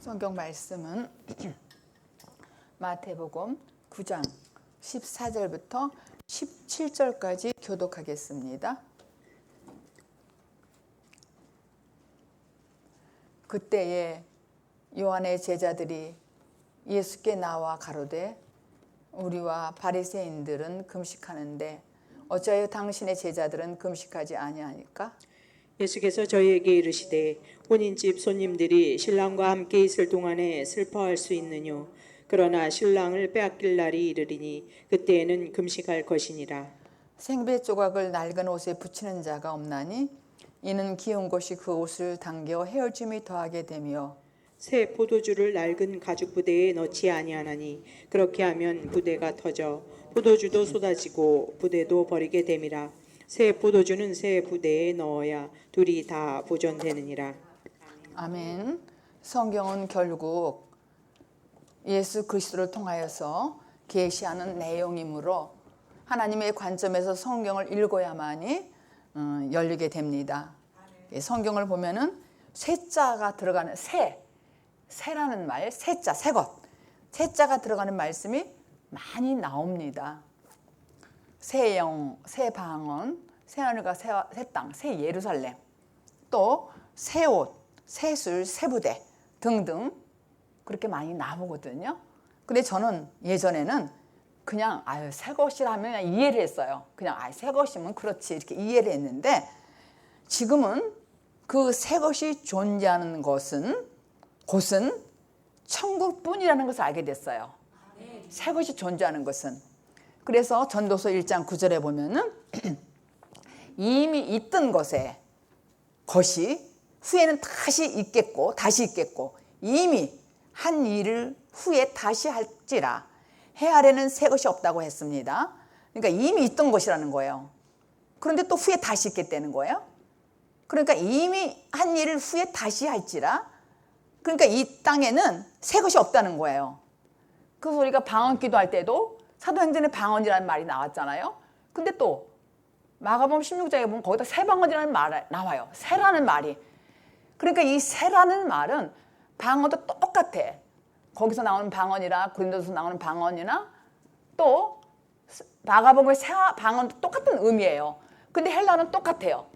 성경 말씀은 마태복음 9장 14절부터 17절까지 교독하겠습니다. 그때에 요한의 제자들이 예수께 나와 가로되 우리와 바리새인들은 금식하는데 어찌하여 당신의 제자들은 금식하지 아니하니까? 예수께서 저희에게 이르시되 혼인집 손님들이 신랑과 함께 있을 동안에 슬퍼할 수 있느뇨. 그러나 신랑을 빼앗길 날이 이르리니 그때에는 금식할 것이니라. 생배 조각을 낡은 옷에 붙이는 자가 없나니 이는 기운 것이 그 옷을 당겨 헤어짐이 더하게 되며 새 포도주를 낡은 가죽 부대에 넣지 아니하나니 그렇게 하면 부대가 터져 포도주도 쏟아지고 부대도 버리게 됨이라. 새 포도주는 새 부대에 넣어야 둘이 다 보존되느니라. 아멘. 성경은 결국 예수 그리스도를 통하여서 계시하는 내용이므로 하나님의 관점에서 성경을 읽어야만이 열리게 됩니다. 성경을 보면은 새자가 들어가는 새라는 말, 새자, 새것, 새자가 들어가는 말씀이 많이 나옵니다. 새 영, 새 방언, 새 하늘과 새 땅, 새 예루살렘, 또 새 옷, 새 술, 새 부대 등등 그렇게 많이 나오거든요. 근데 저는 예전에는 그냥 새 것이라 하면 그냥 이해를 했어요. 그냥 새 것이면 그렇지 이렇게 이해를 했는데 지금은 그 새 것이 존재하는 곳은 천국뿐이라는 것을 알게 됐어요. 새 것이 존재하는 것은. 그래서 전도서 1장 9절에 보면은 이미 있던 것이 후에는 다시 있겠고 이미 한 일을 후에 다시 할지라 해 아래는 새 것이 없다고 했습니다. 그러니까 이미 있던 것이라는 거예요. 그런데 또 후에 다시 있겠다는 거예요. 그러니까 이미 한 일을 후에 다시 할지라, 그러니까 이 땅에는 새 것이 없다는 거예요. 그래서 우리가 방언 기도할 때도 사도행전에 방언이라는 말이 나왔잖아요. 근데 또 마가복음 16장에 보면 거기다 새 방언이라는 말이 나와요. 새라는 말이. 그러니까 이 새라는 말은 방언도 똑같아. 거기서 나오는 방언이나 고린도서 나오는 방언이나 또 마가복음의 새 방언도 똑같은 의미예요. 근데 헬라어는 똑같아요.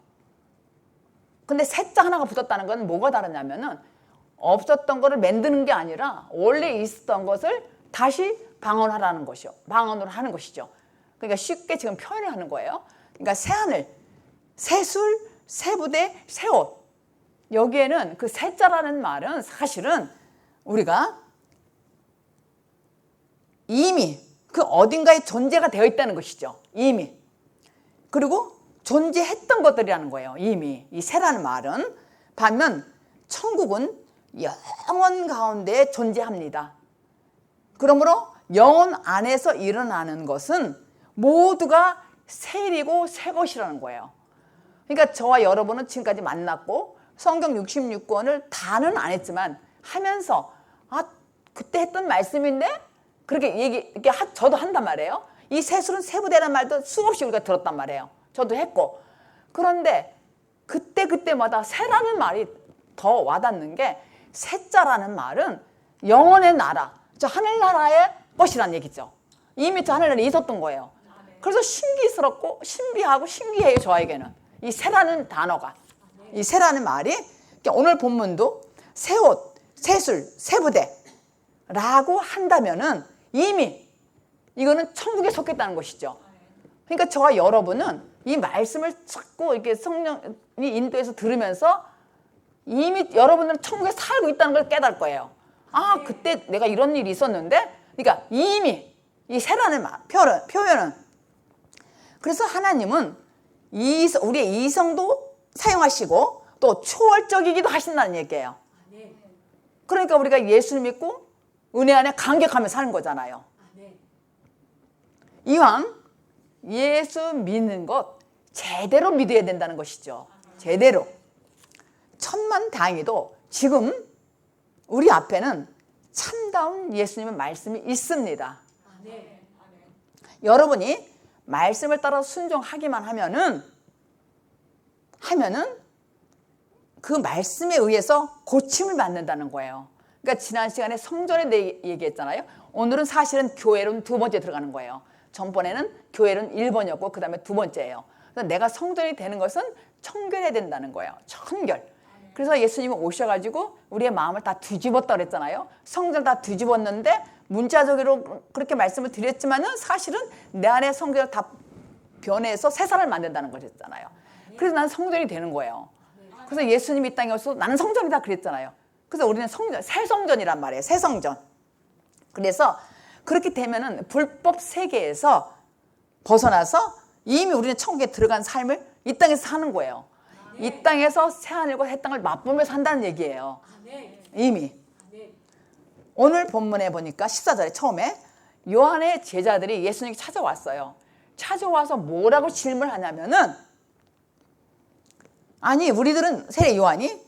근데 새자 하나가 붙었다는 건 뭐가 다르냐면은 없었던 거를 만드는 게 아니라 원래 있었던 것을 다시 방언하라는 것이요. 방언으로 하는 것이죠. 그러니까 쉽게 지금 표현을 하는 거예요. 그러니까 새하늘, 새술, 새부대, 새옷. 여기에는 그 새자라는 말은 사실은 우리가 이미 그 어딘가에 존재가 되어 있다는 것이죠. 이미. 그리고 존재했던 것들이라는 거예요. 이미. 이 새라는 말은. 반면 천국은 영원 가운데 존재합니다. 그러므로 영혼 안에서 일어나는 것은 모두가 새 일이고 새 것이라는 거예요. 그러니까 저와 여러분은 지금까지 만났고 성경 66권을 다는 안 했지만 하면서 그때 했던 말씀인데 그렇게 저도 한단 말이에요. 이 새술은 새부대라는 말도 수없이 우리가 들었단 말이에요. 저도 했고. 그런데 그때마다 새라는 말이 더 와닿는 게 새자라는 말은 영원의 나라, 저 하늘나라의 것이란 얘기죠. 이미 저 하늘나라에 있었던 거예요. 그래서 신기스럽고 신비하고 신기해요. 저에게는 이 새라는 단어가, 이 새라는 말이. 오늘 본문도 새옷, 새술, 새부대라고 한다면은 이미 이거는 천국에 속했다는 것이죠. 그러니까 저와 여러분은 이 말씀을 자꾸 이렇게 성령이 인도해서 들으면서 이미 여러분들은 천국에 살고 있다는 걸 깨달을 거예요. 그때 내가 이런 일이 있었는데, 그러니까 이미 이 새라는 말, 표현은. 그래서 하나님은 우리의 이성도 사용하시고 또 초월적이기도 하신다는 얘기예요. 그러니까 우리가 예수를 믿고 은혜 안에 감격하며 사는 거잖아요. 이왕 예수 믿는 것 제대로 믿어야 된다는 것이죠. 제대로. 천만다행히도 지금 우리 앞에는 참다운 예수님의 말씀이 있습니다. 여러분이 말씀을 따라 순종하기만 하면은 그 말씀에 의해서 고침을 받는다는 거예요. 그러니까 지난 시간에 성전에 대해 얘기했잖아요. 오늘은 사실은 교회로는 두 번째 들어가는 거예요. 전번에는 교회는 1번이었고 그 다음에 두 번째예요. 그래서 내가 성전이 되는 것은 청결해야 된다는 거예요. 청결. 그래서 예수님이 오셔가지고 우리의 마음을 다 뒤집었다 그랬잖아요. 성전을 다 뒤집었는데 문자적으로 그렇게 말씀을 드렸지만은 사실은 내 안에 성결을 다 변해서 새 사람을 만든다는 것이었잖아요. 그래서 나는 성전이 되는 거예요. 그래서 예수님이 이 땅에 오셔서 나는 성전이다 그랬잖아요. 그래서 우리는 성전, 새 성전이란 말이에요. 새 성전. 그래서 그렇게 되면은 불법 세계에서 벗어나서 이미 우리는 천국에 들어간 삶을 이 땅에서 사는 거예요. 이 땅에서 새하늘과 새 땅을 맛보며 산다는 얘기예요. 이미. 오늘 본문에 보니까 14절에 처음에 요한의 제자들이 예수님께 찾아왔어요. 찾아와서 뭐라고 질문을 하냐면은, 아니 우리들은 세례 요한이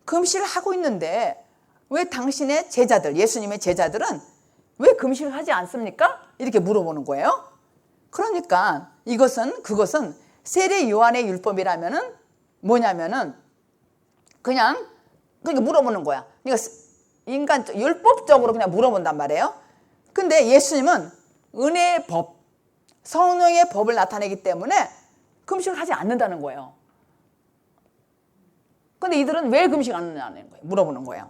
금식을 하고 있는데 왜 당신의 제자들, 예수님의 제자들은 왜 금식을 하지 않습니까? 이렇게 물어보는 거예요. 그러니까 그것은 세례 요한의 율법이라면은 뭐냐면은 그냥 물어보는 거야. 그러니까 율법적으로 그냥 물어본단 말이에요. 근데 예수님은 은혜의 법, 성령의 법을 나타내기 때문에 금식을 하지 않는다는 거예요. 근데 이들은 왜 금식 안 하느냐는 거예요. 물어보는 거예요.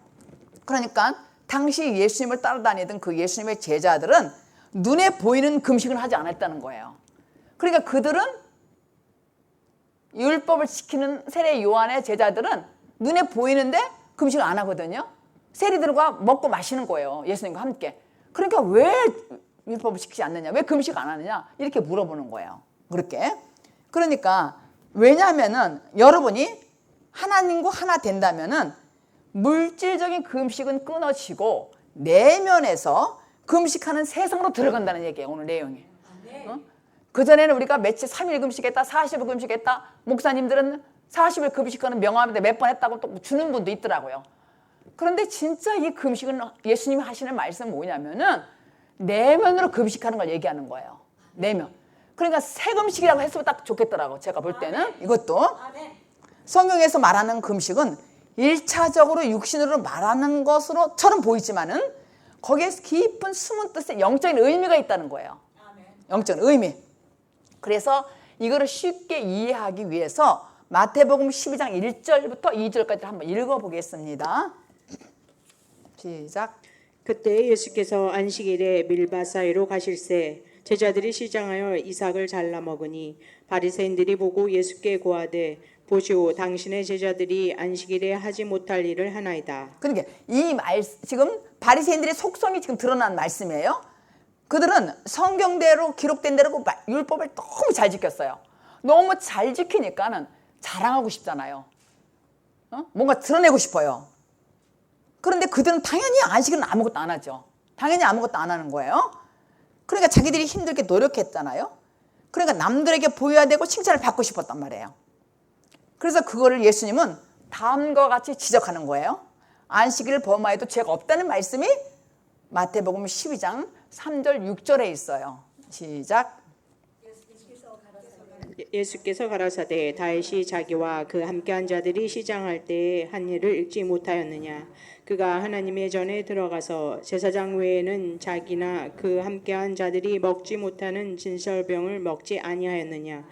그러니까 당시 예수님을 따라다니던 그 예수님의 제자들은 눈에 보이는 금식을 하지 않았다는 거예요. 그러니까 그들은 율법을 지키는 세례 요한의 제자들은 눈에 보이는데 금식을 안 하거든요. 세리들과 먹고 마시는 거예요. 예수님과 함께. 그러니까 왜 율법을 지키지 않느냐? 왜 금식 안 하느냐? 이렇게 물어보는 거예요. 그렇게. 그러니까 왜냐하면은 여러분이 하나님과 하나 된다면은 물질적인 금식은 끊어지고 내면에서 금식하는 세상으로 들어간다는 얘기예요. 오늘 내용이. 그전에는 우리가 며칠 3일 금식했다, 40일 금식했다. 목사님들은 40일 금식하는 명함인데 몇 번 했다고 또 주는 분도 있더라고요. 그런데 진짜 이 금식은 예수님이 하시는 말씀은 뭐냐면은 내면으로 금식하는 걸 얘기하는 거예요. 내면. 그러니까 새 금식이라고 했으면 딱 좋겠더라고. 제가 볼 때는 이것도 성경에서 말하는 금식은 1차적으로 육신으로 말하는 것으로처럼 보이지만은 거기에 깊은 숨은 뜻에 영적인 의미가 있다는 거예요. 영적인 의미. 그래서 이거를 쉽게 이해하기 위해서 마태복음 12장 1절부터 2절까지 한번 읽어보겠습니다. 시작. 그때 예수께서 안식일에 밀밭 사이로 가실새 제자들이 시장하여 이삭을 잘라 먹으니 바리새인들이 보고 예수께 고하되 보시오 당신의 제자들이 안식일에 하지 못할 일을 하나이다. 그러니까 지금 바리새인들의 속성이 지금 드러난 말씀이에요. 그들은 성경대로 기록된 대로 율법을 너무 잘 지켰어요. 너무 잘 지키니까는 자랑하고 싶잖아요. 뭔가 드러내고 싶어요. 그런데 그들은 당연히 안식일은 아무것도 안 하죠. 당연히 아무것도 안 하는 거예요. 그러니까 자기들이 힘들게 노력했잖아요. 그러니까 남들에게 보여야 되고 칭찬을 받고 싶었단 말이에요. 그래서 그거를 예수님은 다음과 같이 지적하는 거예요. 안식일을 범하여도 죄가 없다는 말씀이 마태복음 12장 3절 6절에 있어요. 시작. 예수께서 가라사대 다윗이 자기와 그 함께한 자들이 시장할 때에 한 일을 읽지 못하였느냐. 그가 하나님의 전에 들어가서 제사장 외에는 자기나 그 함께한 자들이 먹지 못하는 진설병을 먹지 아니하였느냐.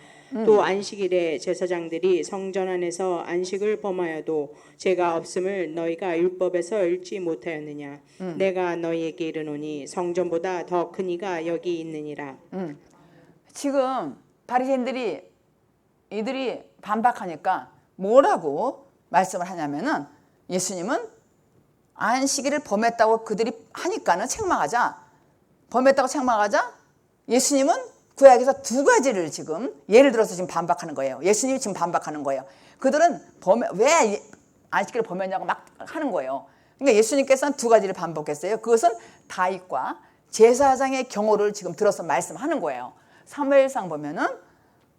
또 안식일에 제사장들이 성전 안에서 안식을 범하여도 죄가 없음을 너희가 율법에서 읽지 못하였느냐. 내가 너희에게 이르노니 성전보다 더 큰 이가 여기 있느니라. 지금 바리새인들이 이들이 반박하니까 뭐라고 말씀을 하냐면은 예수님은 안식일을 범했다고 그들이 하니까는 범했다고 책망하자 예수님은 구약에서 두 가지를 지금 예를 들어서 지금 반박하는 거예요. 예수님이 지금 반박하는 거예요. 그들은 왜 안식일을 범했냐고 막 하는 거예요. 그러니까 예수님께서는 두 가지를 반복했어요. 그것은 다윗과 제사장의 경호를 지금 들어서 말씀하는 거예요. 사무엘상 보면은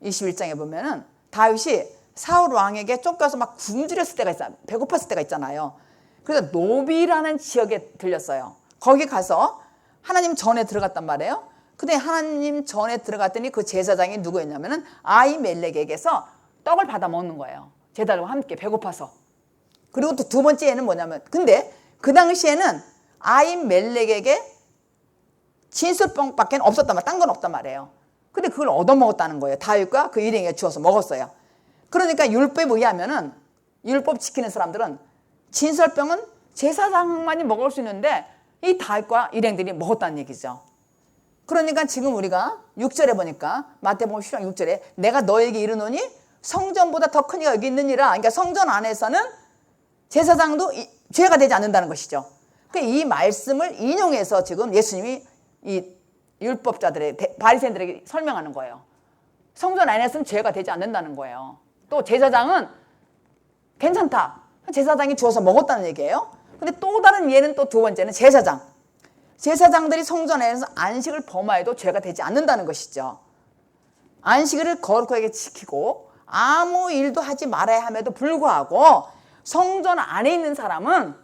21장에 보면은 다윗이 사울 왕에게 쫓겨서 막 굶주렸을 때가 있어요. 배고팠을 때가 있잖아요. 그래서 노비라는 지역에 들렸어요. 거기 가서 하나님 전에 들어갔단 말이에요. 근데 하나님 전에 들어갔더니 그 제사장이 누구였냐면은 아히멜렉에게서 떡을 받아 먹는 거예요. 제자들과 함께 배고파서. 그리고 또 두 번째는 뭐냐면 근데 그 당시에는 아히멜렉에게 진설병밖에 없었단 말이에요. 딴 건 없단 말이에요. 근데 그걸 얻어먹었다는 거예요. 다윗과 그 일행에게 주어서 먹었어요. 그러니까 율법에 의하면은, 율법 지키는 사람들은 진설병은 제사장만이 먹을 수 있는데 이 다윗과 일행들이 먹었다는 얘기죠. 그러니까 지금 우리가 6절에 보니까 마태복음 10장 6절에 내가 너에게 이르노니 성전보다 더 큰 이가 여기 있느니라. 그러니까 성전 안에서는 제사장도 죄가 되지 않는다는 것이죠. 이 말씀을 인용해서 지금 예수님이 이 율법자들의 바리새인들에게 설명하는 거예요. 성전 안에서는 죄가 되지 않는다는 거예요. 또 제사장은 괜찮다. 제사장이 주어서 먹었다는 얘기예요. 근데 또 다른 예는 또 두 번째는 제사장들이 성전 안에서 안식을 범하여도 죄가 되지 않는다는 것이죠. 안식일을 거룩하게 지키고 아무 일도 하지 말아야 함에도 불구하고 성전 안에 있는 사람은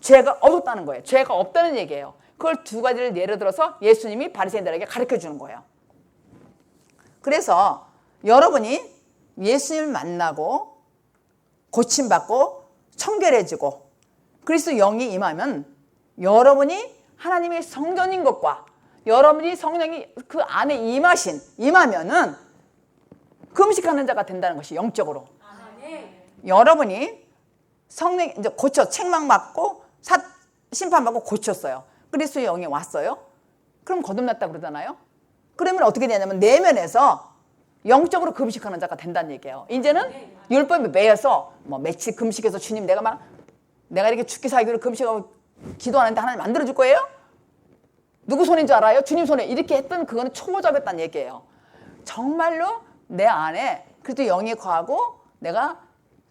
죄가 없었다는 거예요. 죄가 없다는 얘기예요. 그걸 두 가지를 예를 들어서 예수님이 바리새인들에게 가르쳐 주는 거예요. 그래서 여러분이 예수님을 만나고 고침받고 청결해지고 그리스도 영이 임하면 여러분이 하나님의 성전인 것과 여러분이 성령이 그 안에 임하면은 금식하는 자가 된다는 것이 영적으로. 여러분이 성령 이제 책망 받고 심판 받고 고쳤어요. 그리스도의 영이 왔어요. 그럼 거듭났다 그러잖아요. 그러면 어떻게 되냐면 내면에서 영적으로 금식하는 자가 된다는 얘기예요. 이제는 율법에 매여서 뭐 며칠 금식해서 주님 내가 이렇게 죽기 살기로 금식하고 기도하는데 하나님 만들어 줄 거예요? 누구 손인 줄 알아요? 주님 손에. 이렇게 했던 그거는 초보자였다는 얘기예요. 정말로 내 안에 그래도 영이 거하고 내가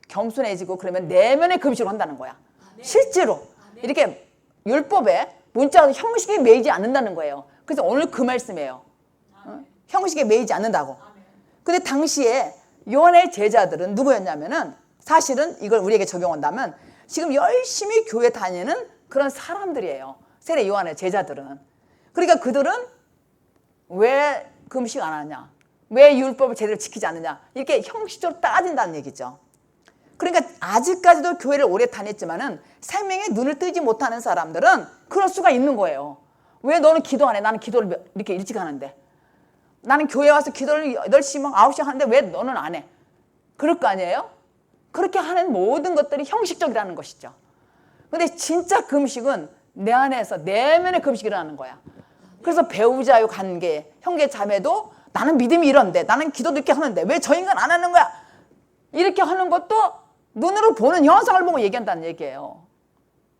겸손해지고 그러면 내면의 금식을 한다는 거야. 실제로 이렇게 율법에 문자로 형식에 매이지 않는다는 거예요. 그래서 오늘 그 말씀이에요. 형식에 매이지 않는다고. 근데 당시에 요한의 제자들은 누구였냐면은 사실은 이걸 우리에게 적용한다면 지금 열심히 교회 다니는 그런 사람들이에요. 세례 요한의 제자들은. 그러니까 그들은 왜 금식 안 하냐? 왜 율법을 제대로 지키지 않느냐? 이렇게 형식적으로 따진다는 얘기죠. 그러니까 아직까지도 교회를 오래 다녔지만은 생명에 눈을 뜨지 못하는 사람들은 그럴 수가 있는 거예요. 왜 너는 기도 안 해? 나는 기도를 이렇게 일찍 하는데. 나는 교회 와서 기도를 8시, 9시 하는데 왜 너는 안 해? 그럴 거 아니에요? 그렇게 하는 모든 것들이 형식적이라는 것이죠. 근데 진짜 금식은 내 안에서 내면의 금식이라는 거야. 그래서 배우자의 관계, 형제 자매도 나는 믿음이 이런데 나는 기도도 이렇게 하는데 왜 저 인간 안 하는 거야? 이렇게 하는 것도 눈으로 보는 현상을 보고 얘기한다는 얘기예요.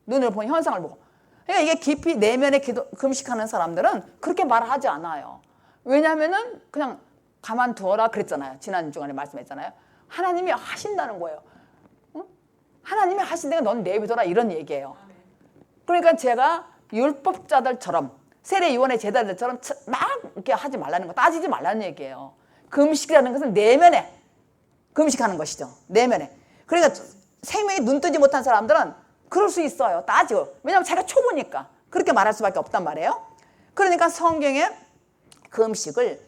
눈으로 보는 현상을 보고. 그러니까 이게 깊이 내면의 금식하는 사람들은 그렇게 말을 하지 않아요. 왜냐하면은 그냥 가만두어라 그랬잖아요. 지난 주간에 말씀했잖아요. 하나님이 하신다는 거예요. 응? 하나님이 하신다면 넌 내비둬라 이런 얘기예요. 그러니까 제가 율법자들처럼 세례 요한의 제자들처럼 막 이렇게 하지 말라는 거, 따지지 말라는 얘기예요. 금식이라는 것은 내면에 금식하는 것이죠. 내면에. 그러니까 생명이 눈 뜨지 못한 사람들은 그럴 수 있어요. 따지고. 왜냐하면 자기가 초보니까 그렇게 말할 수밖에 없단 말이에요. 그러니까 성경에 금식을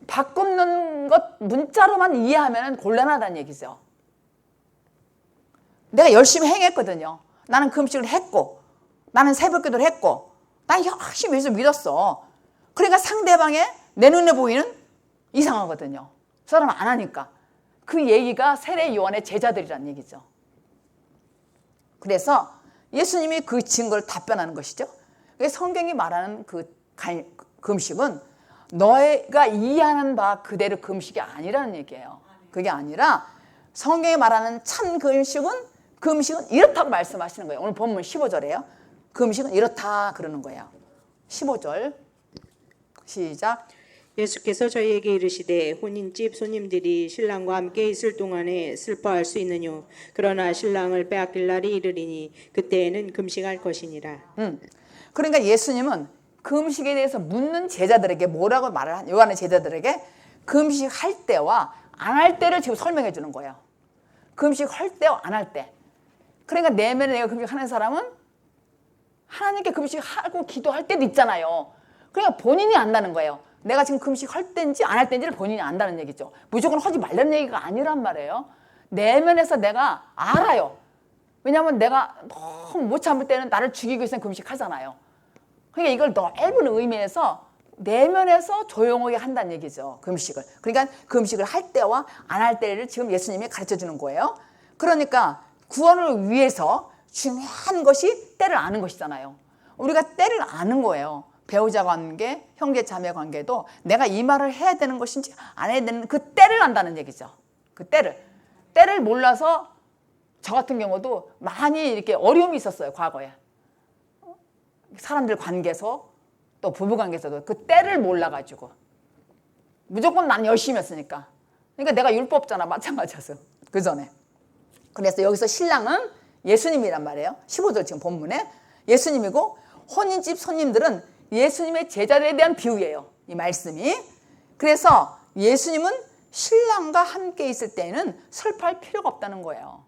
바꾸는 것 문자로만 이해하면 곤란하다는 얘기죠. 내가 열심히 행했거든요. 나는 금식을 했고 나는 새벽기도를 했고 난 열심히 예수 믿었어. 그러니까 상대방의 내 눈에 보이는 이상하거든요. 그 사람은 안 하니까. 그 얘기가 세례 요한의 제자들이란 얘기죠. 그래서 예수님이 그 증거를 답변하는 것이죠. 성경이 말하는 그 금식은 너희가 이해하는 바 그대로 금식이 아니라는 얘기예요. 그게 아니라 성경이 말하는 참 금식은 이렇다고 말씀하시는 거예요. 오늘 본문 15절이에요. 금식은 이렇다 그러는 거예요. 15절 시작. 예수께서 저희에게 이르시되 혼인집 손님들이 신랑과 함께 있을 동안에 슬퍼할 수 있느뇨. 그러나 신랑을 빼앗길 날이 이르리니 그때에는 금식할 것이니라. 그러니까 예수님은 금식에 대해서 묻는 제자들에게 뭐라고 말을 한 요한의 제자들에게 금식할 때와 안 할 때를 지금 설명해 주는 거예요. 금식할 때와 안 할 때. 그러니까 내면에 내가 금식하는 사람은 하나님께 금식하고 기도할 때도 있잖아요. 그러니까 본인이 안다는 거예요. 내가 지금 금식할 때인지 안 할 때인지를 본인이 안다는 얘기죠. 무조건 하지 말라는 얘기가 아니란 말이에요. 내면에서 내가 알아요. 왜냐하면 내가 너무 못 참을 때는 나를 죽이기 위해서 금식하잖아요. 그러니까 이걸 넓은 의미에서 내면에서 조용하게 한다는 얘기죠. 금식을. 그러니까 금식을 할 때와 안 할 때를 지금 예수님이 가르쳐 주는 거예요. 그러니까 구원을 위해서 중요한 것이 때를 아는 것이잖아요. 우리가 때를 아는 거예요. 배우자 관계, 형제 자매 관계도 내가 이 말을 해야 되는 것인지 안 해야 되는 그 때를 안다는 얘기죠. 그 때를 몰라서 저 같은 경우도 많이 이렇게 어려움이 있었어요. 과거에. 사람들 관계에서 또 부부 관계에서도 그 때를 몰라가지고 무조건 난 열심히 했으니까. 그러니까 내가 율법자나 마찬가지였어요. 그 전에. 그래서 여기서 신랑은 예수님이란 말이에요. 15절 지금 본문에 예수님이고 혼인집 손님들은 예수님의 제자들에 대한 비유예요. 이 말씀이. 그래서 예수님은 신랑과 함께 있을 때는 슬퍼할 필요가 없다는 거예요.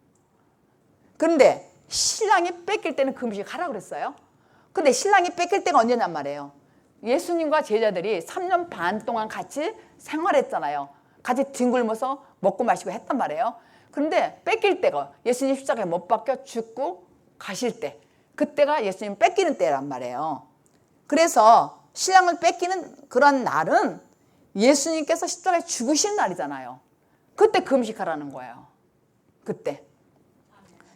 그런데 신랑이 뺏길 때는 금식하라고 그랬어요. 근데 신랑이 뺏길 때가 언제냔 말이에요. 예수님과 제자들이 3년 반 동안 같이 생활했잖아요. 같이 뒹굴면서 먹고 마시고 했단 말이에요. 그런데 뺏길 때가 예수님 십자가에 못 박혀 죽고 가실 때, 그때가 예수님 뺏기는 때란 말이에요. 그래서 신랑을 뺏기는 그런 날은 예수님께서 십자가에 죽으신 날이잖아요. 그때 금식하라는 거예요. 그때.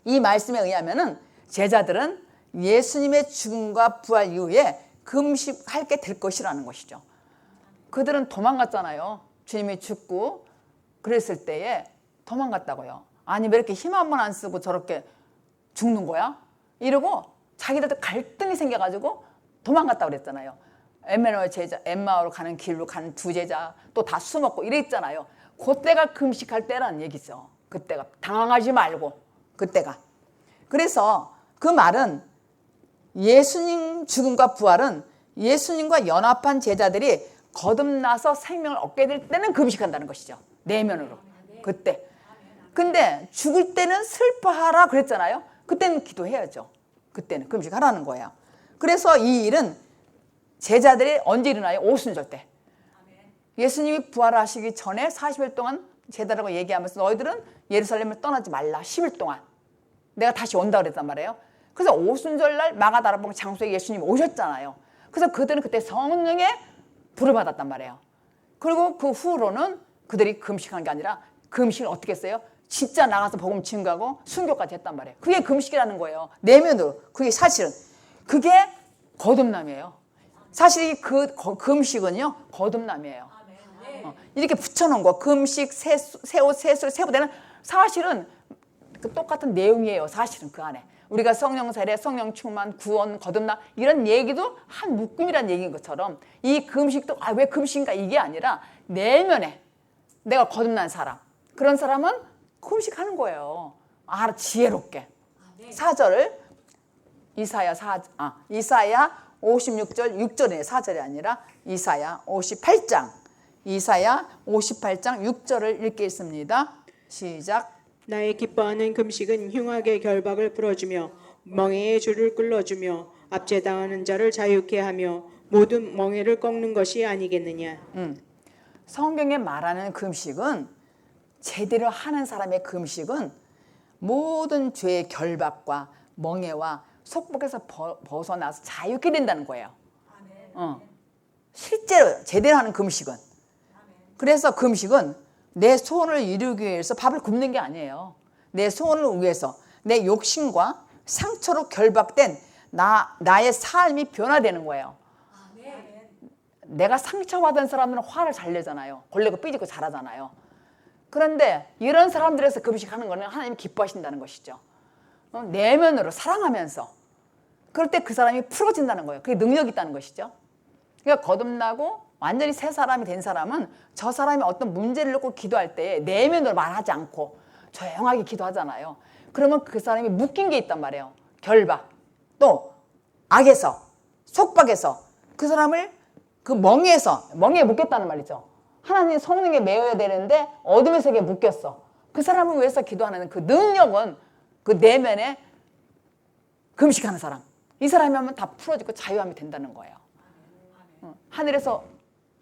이 말씀에 의하면은 제자들은 예수님의 죽음과 부활 이후에 금식할 게 될 것이라는 것이죠. 그들은 도망갔잖아요. 주님이 죽고 그랬을 때에 도망갔다고요. 아니 왜 이렇게 힘 한 번 안 쓰고 저렇게 죽는 거야? 이러고 자기들도 갈등이 생겨가지고 도망갔다고 그랬잖아요. 엠마오로 제자, 엠마오로 가는 길로 가는 두 제자 또 다 숨었고 이랬잖아요. 그때가 금식할 때라는 얘기죠. 그때가 당황하지 말고 그때가. 그래서 그 말은 예수님 죽음과 부활은 예수님과 연합한 제자들이 거듭나서 생명을 얻게 될 때는 금식한다는 것이죠. 내면으로. 그때. 근데 죽을 때는 슬퍼하라 그랬잖아요. 그때는 기도해야죠. 그때는 금식하라는 거예요. 그래서 이 일은 제자들이 언제 일어나요? 오순절 때. 예수님이 부활하시기 전에 40일 동안 제자들하고 얘기하면서 너희들은 예루살렘을 떠나지 말라. 10일 동안. 내가 다시 온다 그랬단 말이에요. 그래서 오순절날 마가다락방 장소에 예수님이 오셨잖아요. 그래서 그들은 그때 성령의 불을 받았단 말이에요. 그리고 그 후로는 그들이 금식한 게 아니라 금식을 어떻게 했어요? 진짜 나가서 복음 증거하고 순교까지 했단 말이에요. 그게 금식이라는 거예요. 내면으로. 그게 사실은. 그게 거듭남이에요. 사실 그 금식은요. 거듭남이에요. 이렇게 붙여놓은 거. 금식, 새옷, 새술, 세부대는 사실은 그 똑같은 내용이에요. 사실은 그 안에. 우리가 성령 세례, 성령 충만, 구원, 거듭남 이런 얘기도 한 묶음이란 얘기인 것처럼 이 금식도 왜 금식인가 이게 아니라 내면에 내가 거듭난 사람 그런 사람은 금식하는 거예요. 지혜롭게. 4절을 이사야 56절 6절에 4절이 아니라 이사야 58장 6절을 읽겠습니다. 시작. 나의 기뻐하는 금식은 흉악의 결박을 풀어주며 멍에의 줄을 끌어주며 압제당하는 자를 자유케 하며 모든 멍에를 꺾는 것이 아니겠느냐. 성경에 말하는 금식은 제대로 하는 사람의 금식은 모든 죄의 결박과 멍에와 속박에서 벗어나서 자유케 된다는 거예요. 실제로 제대로 하는 금식은. 그래서 금식은 내 소원을 이루기 위해서 밥을 굶는 게 아니에요. 내 소원을 위해서 내 욕심과 상처로 결박된 나의 삶이 변화되는 거예요. 내가 상처받은 사람들은 화를 잘 내잖아요. 걸레고 삐지고 잘하잖아요. 그런데 이런 사람들에서 금식하는 거는 하나님이 기뻐하신다는 것이죠. 내면으로 사랑하면서 그럴 때 그 사람이 풀어진다는 거예요. 그게 능력이 있다는 것이죠. 그러니까 거듭나고 완전히 새 사람이 된 사람은 저 사람이 어떤 문제를 놓고 기도할 때 내면으로 말하지 않고 조용하게 기도하잖아요. 그러면 그 사람이 묶인 게 있단 말이에요. 결박, 또 악에서, 속박에서 그 사람을 그 멍에 묶였다는 말이죠. 하나님 성령에 매여야 되는데 어둠의 세계에 묶였어. 그 사람을 위해서 기도하는 그 능력은 그 내면에 금식하는 사람. 이 사람이 하면 다 풀어지고 자유함이 된다는 거예요. 하늘에서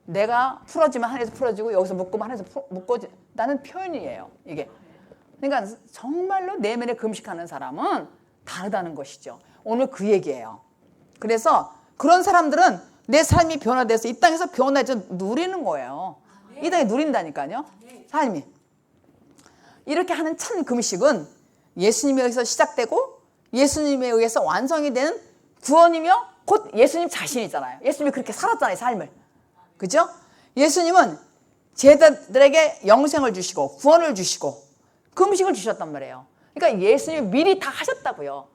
내가 풀어지면 하늘에서 풀어지고 여기서 묶으면 하늘에서 묶어진다는 표현이에요. 이게. 그러니까 정말로 내면에 금식하는 사람은 다르다는 것이죠. 오늘 그 얘기예요. 그래서 그런 사람들은 내 삶이 변화돼서 이 땅에서 변화해서 누리는 거예요. 이 땅에 누린다니까요. 삶이. 이렇게 하는 참 금식은 예수님에 의해서 시작되고 예수님에 의해서 완성이 되는 구원이며 곧 예수님 자신이잖아요. 예수님이 그렇게 살았잖아요, 삶을. 그죠? 예수님은 제자들에게 영생을 주시고 구원을 주시고 금식을 주셨단 말이에요. 그러니까 예수님이 미리 다 하셨다고요.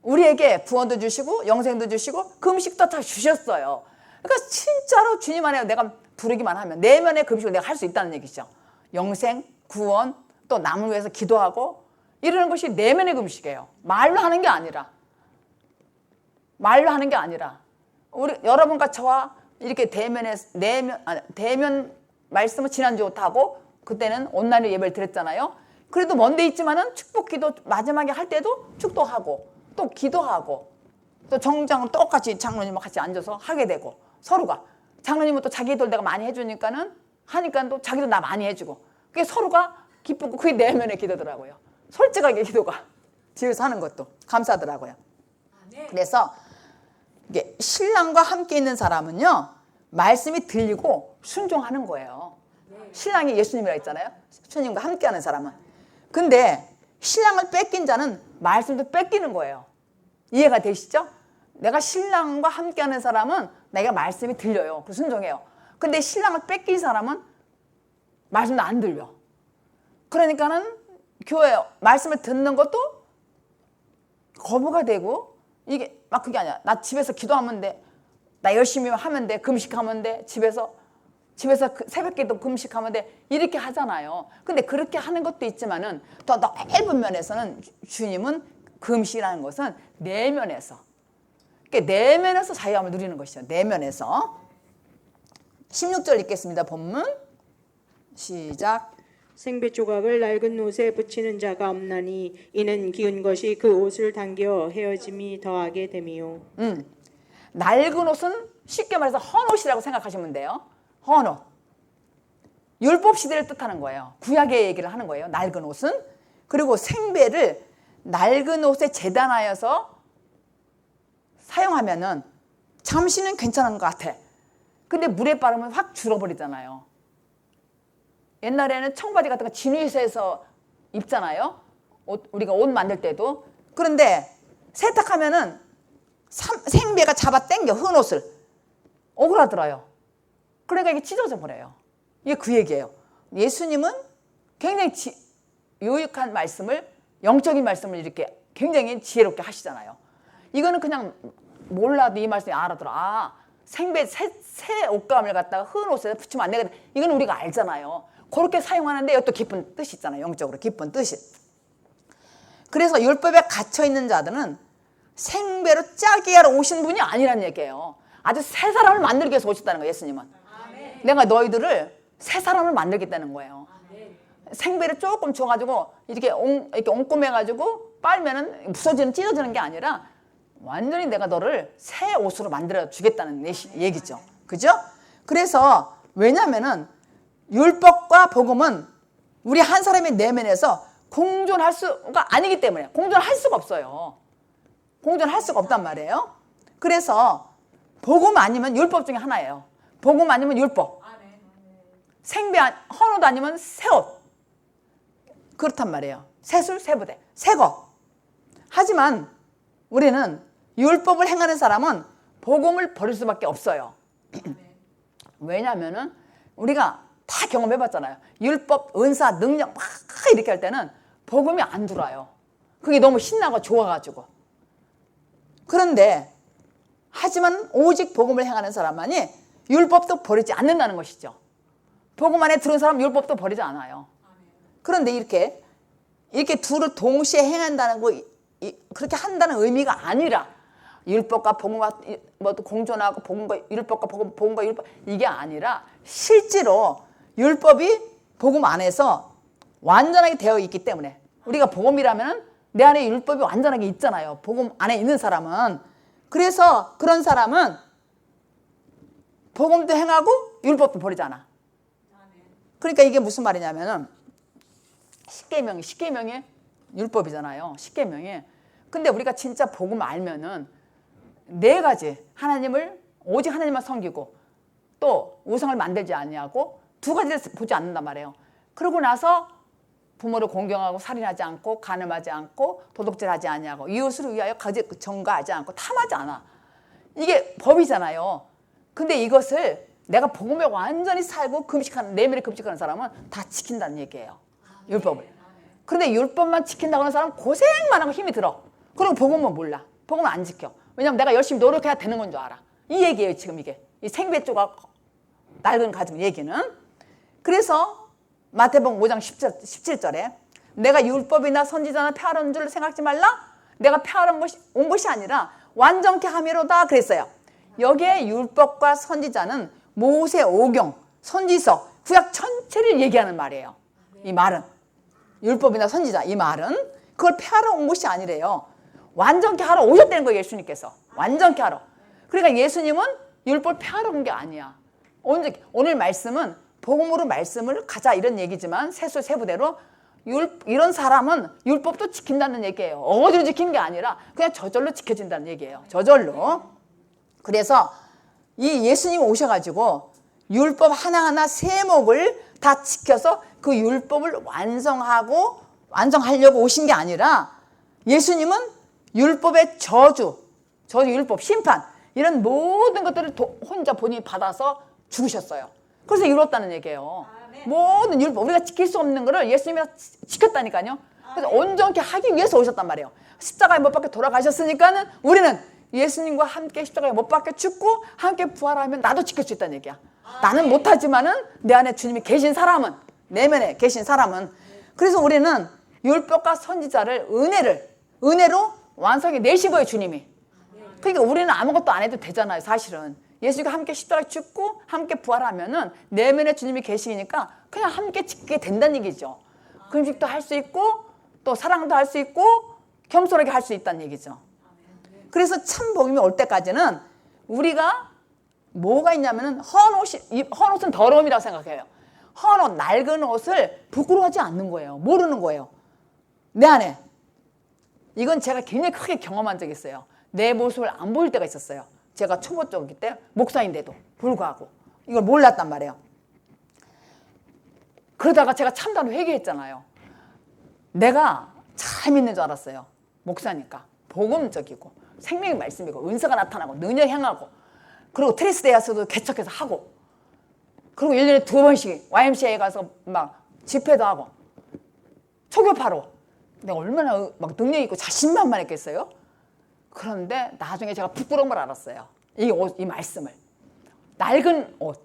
우리에게 구원도 주시고 영생도 주시고 금식도 다 주셨어요. 그러니까 진짜로 주님 안에 내가 부르기만 하면 내면의 금식을 내가 할 수 있다는 얘기죠. 영생, 구원, 또 남을 위해서 기도하고 이러는 것이 내면의 금식이에요. 말로 하는 게 아니라. 말로 하는 게 아니라. 우리 여러분과 저와 이렇게 대면 말씀을 지난주부터 하고 그때는 온라인으로 예배를 드렸잖아요. 그래도 먼데 있지만은 축복 기도 마지막에 할 때도 축도하고 또 기도하고 또 정장을 똑같이 장로님과 같이 앉아서 하게 되고 서로가 장로님은 또 자기 기도를 내가 많이 해주니까는 하니까 또 자기도 나 많이 해주고 그게 서로가 기쁘고 그게 내면의 기도더라고요. 솔직하게 기도가 집에서 하는 것도 감사하더라고요. 그래서 이게 신랑과 함께 있는 사람은요 말씀이 들리고 순종하는 거예요. 신랑이 예수님이라 했잖아요. 주님과 함께하는 사람은. 근데 신랑을 뺏긴 자는 말씀도 뺏기는 거예요. 이해가 되시죠? 내가 신랑과 함께하는 사람은 내가 말씀이 들려요. 그 순종해요. 근데 신랑을 뺏긴 사람은 말씀도 안 들려. 그러니까는 교회 말씀을 듣는 것도 거부가 되고 이게 막 그게 아니야. 나 집에서 기도하면 돼. 나 열심히 하면 돼. 금식하면 돼. 집에서 새벽기도 금식하면 돼. 이렇게 하잖아요. 근데 그렇게 하는 것도 있지만은 더 넓은 면에서는 주님은 금식이라는 것은 내면에서 그러니까 내면에서 자유함을 누리는 것이죠. 내면에서 16절 읽겠습니다. 본문 시작. 생배 조각을 낡은 옷에 붙이는 자가 없나니 이는 기운 것이 그 옷을 당겨 헤어짐이 더하게 됨이요. 낡은 옷은 쉽게 말해서 헌옷이라고 생각하시면 돼요. 헌옷. 율법 시대를 뜻하는 거예요. 구약의 얘기를 하는 거예요. 낡은 옷은. 그리고 생배를 낡은 옷에 재단하여서 사용하면은 잠시는 괜찮은 것 같아. 근데 물에 빠르면 확 줄어버리잖아요. 옛날에는 청바지 같은 거 진위에서 입잖아요. 우리가 옷 만들 때도. 그런데 세탁하면은 생배가 잡아 당겨 헌옷을 오그라들어요. 그러니까 이게 찢어져 버려요. 이게 그 얘기예요. 예수님은 굉장히 유익한 말씀을 영적인 말씀을 이렇게 굉장히 지혜롭게 하시잖아요. 이거는 그냥 몰라도 이 말씀이 알아들어. 아, 생배 새 옷감을 갖다가 헌옷에 붙이면 안 되겠다. 이건 우리가 알잖아요. 그렇게 사용하는데 이것도 깊은 뜻이 있잖아요. 영적으로 깊은 뜻이. 그래서 율법에 갇혀 있는 자들은 생배로 짜게 하러 오신 분이 아니란 얘기예요. 아주 새 사람을 만들기 위해서 오셨다는 거예요. 예수님은. 아멘. 내가 너희들을 새 사람을 만들겠다는 거예요. 아멘. 생배를 조금 줘가지고 이렇게 옹꼼해가지고 빨면은 부서지는 찢어지는 게 아니라 완전히 내가 너를 새 옷으로 만들어 주겠다는 얘기죠. 그죠? 그래서 왜냐면은 율법과 복음은 우리 한 사람의 내면에서 공존할 수가 아니기 때문에 공존할 수가 없어요. 공존할 수가 없단 말이에요. 그래서 복음 아니면 율법 중에 하나예요. 복음 아니면 율법. 생배 헌옷 아니면 새옷. 그렇단 말이에요. 새술, 새부대, 새거. 하지만 우리는 율법을 행하는 사람은 복음을 버릴 수밖에 없어요. 왜냐하면은 우리가 다 경험해봤잖아요. 율법, 은사, 능력 막 이렇게 할 때는 복음이 안 들어와요. 그게 너무 신나고 좋아가지고. 그런데 하지만 오직 복음을 행하는 사람만이 율법도 버리지 않는다는 것이죠. 복음 안에 들은 사람 율법도 버리지 않아요. 그런데 이렇게 둘을 동시에 행한다는 거 그렇게 한다는 의미가 아니라 율법과 복음과 뭐 공존하고 복음과 율법과 복음과 율법 이게 아니라 실제로 율법이 복음 안에서 완전하게 되어 있기 때문에 우리가 복음이라면 내 안에 율법이 완전하게 있잖아요. 복음 안에 있는 사람은. 그래서 그런 사람은 복음도 행하고 율법도 버리잖아. 그러니까 이게 무슨 말이냐면은 십계명이 율법이잖아요. 십계명이. 근데 우리가 진짜 복음 알면은 네 가지, 하나님을 오직 하나님만 섬기고 또 우상을 만들지 아니하고 두 가지를 보지 않는단 말이에요. 그러고 나서 부모를 공경하고 살인하지 않고 간음하지 않고 도둑질하지 아니하고 이웃을 위하여 전가하지 않고 탐하지 않아. 이게 법이잖아요. 근데 이것을 내가 복음에 완전히 살고 금식하는, 내면에 금식하는 사람은 다 지킨다는 얘기예요. 율법을. 그런데 율법만 지킨다고 하는 사람은 고생만 하고 힘이 들어. 그리고 복음은 몰라. 복음은 안 지켜. 왜냐면 내가 열심히 노력해야 되는 건 줄 알아. 이 얘기예요, 지금 이게. 이 생배 조각 낡은 가지고 얘기는. 그래서 마태복음 5장 17절에 내가 율법이나 선지자나 폐하러 온 줄 생각지 말라. 내가 폐하러 온 것이 아니라 완전케 함이로다 그랬어요. 여기에 율법과 선지자는 모세 오경, 선지서, 구약 전체를 얘기하는 말이에요. 이 말은 율법이나 선지자, 이 말은 그걸 폐하러 온 것이 아니래요. 완전케 하러 오셨다는 거예요, 예수님께서. 완전케 하러. 그러니까 예수님은 율법을 폐하러 온 게 아니야. 오늘 말씀은 복음으로 말씀을 가자 이런 얘기지만 세수세부대로 이런 사람은 율법도 지킨다는 얘기예요. 어거지로 지키는 게 아니라 그냥 저절로 지켜진다는 얘기예요. 저절로. 그래서 이 예수님이 오셔가지고 율법 하나하나 세목을 다 지켜서 그 율법을 완성하려고 오신 게 아니라 예수님은 율법의 저주, 율법, 심판 이런 모든 것들을 혼자 본인이 받아서 죽으셨어요. 그래서 이뤘다는 얘기예요. 모든 율법, 우리가 지킬 수 없는 거를 예수님이 지켰다니까요. 그래서 온전케 하기 위해서 오셨단 말이에요. 십자가에 못 박혀 돌아가셨으니까는 우리는 예수님과 함께 십자가에 못 박혀 죽고 함께 부활하면 나도 지킬 수 있다는 얘기야. 나는 못하지만은 내 안에 주님이 계신 사람은, 내면에 계신 사람은. 그래서 우리는 율법과 선지자를 은혜로 완성해 내신 거예요, 주님이. 그러니까 우리는 아무것도 안 해도 되잖아요, 사실은. 예수가 함께 십자가에 죽고 함께 부활하면은 내면에 주님이 계시니까 그냥 함께 지키게 된다는 얘기죠. 금식도 할 수 있고 또 사랑도 할 수 있고 겸손하게 할 수 있다는 얘기죠. 그래서 참 복음이 올 때까지는 우리가 뭐가 있냐면은 헌 옷은 더러움이라고 생각해요. 헌 옷, 낡은 옷을 부끄러워하지 않는 거예요. 모르는 거예요. 내 안에. 이건 제가 굉장히 크게 경험한 적이 있어요. 내 모습을 안 보일 때가 있었어요. 제가 초보 쪽이기 때문에 목사인데도 불구하고 이걸 몰랐단 말이에요. 그러다가 제가 참다로 회개했잖아요. 내가 잘 믿는 줄 알았어요. 목사니까 복음적이고 생명의 말씀이고 은사가 나타나고 능력 행하고 그리고 트리스데이아스도 개척해서 하고 그리고 1년에 2번씩 YMCA에 가서 막 집회도 하고 초교파로 내가 얼마나 막 능력 있고 자신만만했겠어요. 그런데 나중에 제가 부끄러움을 알았어요. 이 말씀을. 낡은 옷,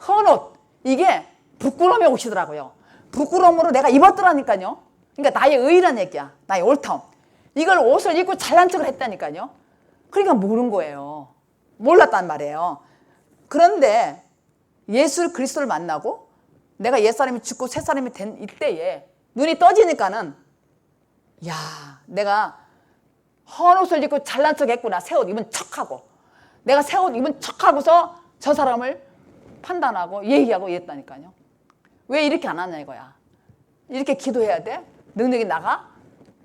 헌 옷, 이게 부끄러움의 옷이더라고요. 부끄러움으로 내가 입었더라니까요. 그러니까 나의 의의란 얘기야. 나의 옳다움. 이걸 옷을 입고 잘난 척을 했다니까요. 그러니까 모른 거예요. 몰랐단 말이에요. 그런데 예수 그리스도를 만나고 내가 옛사람이 죽고 새사람이 된 이때에 눈이 떠지니까는 야, 내가 헌 옷을 입고 잘난 척 했구나. 새 옷 입은 척하고. 내가 새 옷 입은 척하고서 저 사람을 판단하고 얘기하고 이랬다니까요. 왜 이렇게 안 하냐 이거야. 이렇게 기도해야 돼? 능력이 나가?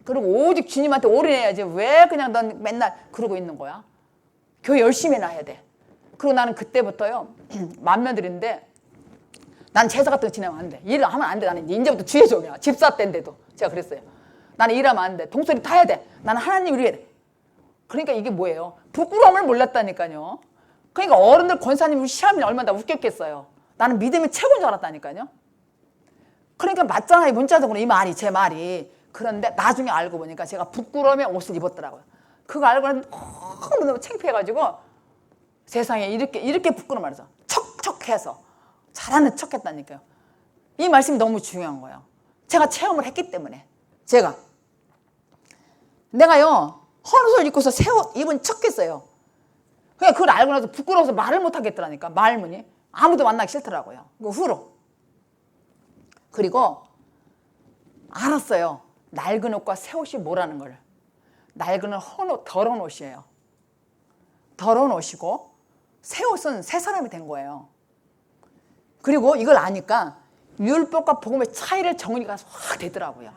그리고 오직 주님한테 올인해야지. 왜 그냥 넌 맨날 그러고 있는 거야? 교회 열심히 해놔야 돼. 그리고 나는 그때부터요. 맏며느리인데 난 제사 같은 거 지내면 안 돼. 일을 하면 안 돼. 나는 이제부터 주의 종이야. 집사 때인데도 제가 그랬어요. 나는 일하면 안 돼. 동소리 타야 돼. 나는 하나님 위해 돼. 그러니까 이게 뭐예요? 부끄러움을 몰랐다니까요. 그러니까 어른들 권사님 시험이 얼마나 웃겼겠어요. 나는 믿음이 최고인 줄 알았다니까요. 그러니까 맞잖아요. 문자적으로 이 말이 제 말이. 그런데 나중에 알고 보니까 제가 부끄러움의 옷을 입었더라고요. 그거 알고 나면 너무 창피해가지고 세상에 이렇게 부끄러운 말이죠. 척척해서 잘하는 척했다니까요. 이 말씀이 너무 중요한 거예요. 제가 체험을 했기 때문에. 내가요 헌옷을 입고서 새 옷 입은 척했어요. 그냥 그걸 알고 나서 부끄러워서 말을 못 하겠더라니까. 말문이 아무도 만나기 싫더라고요. 그 후로. 그리고 알았어요. 낡은 옷과 새 옷이 뭐라는 걸. 낡은 옷, 헌 옷, 더러운 옷이에요. 더러운 옷이고 새 옷은 새 사람이 된 거예요. 그리고 이걸 아니까 율법과 복음의 차이를 정의가 확 되더라고요.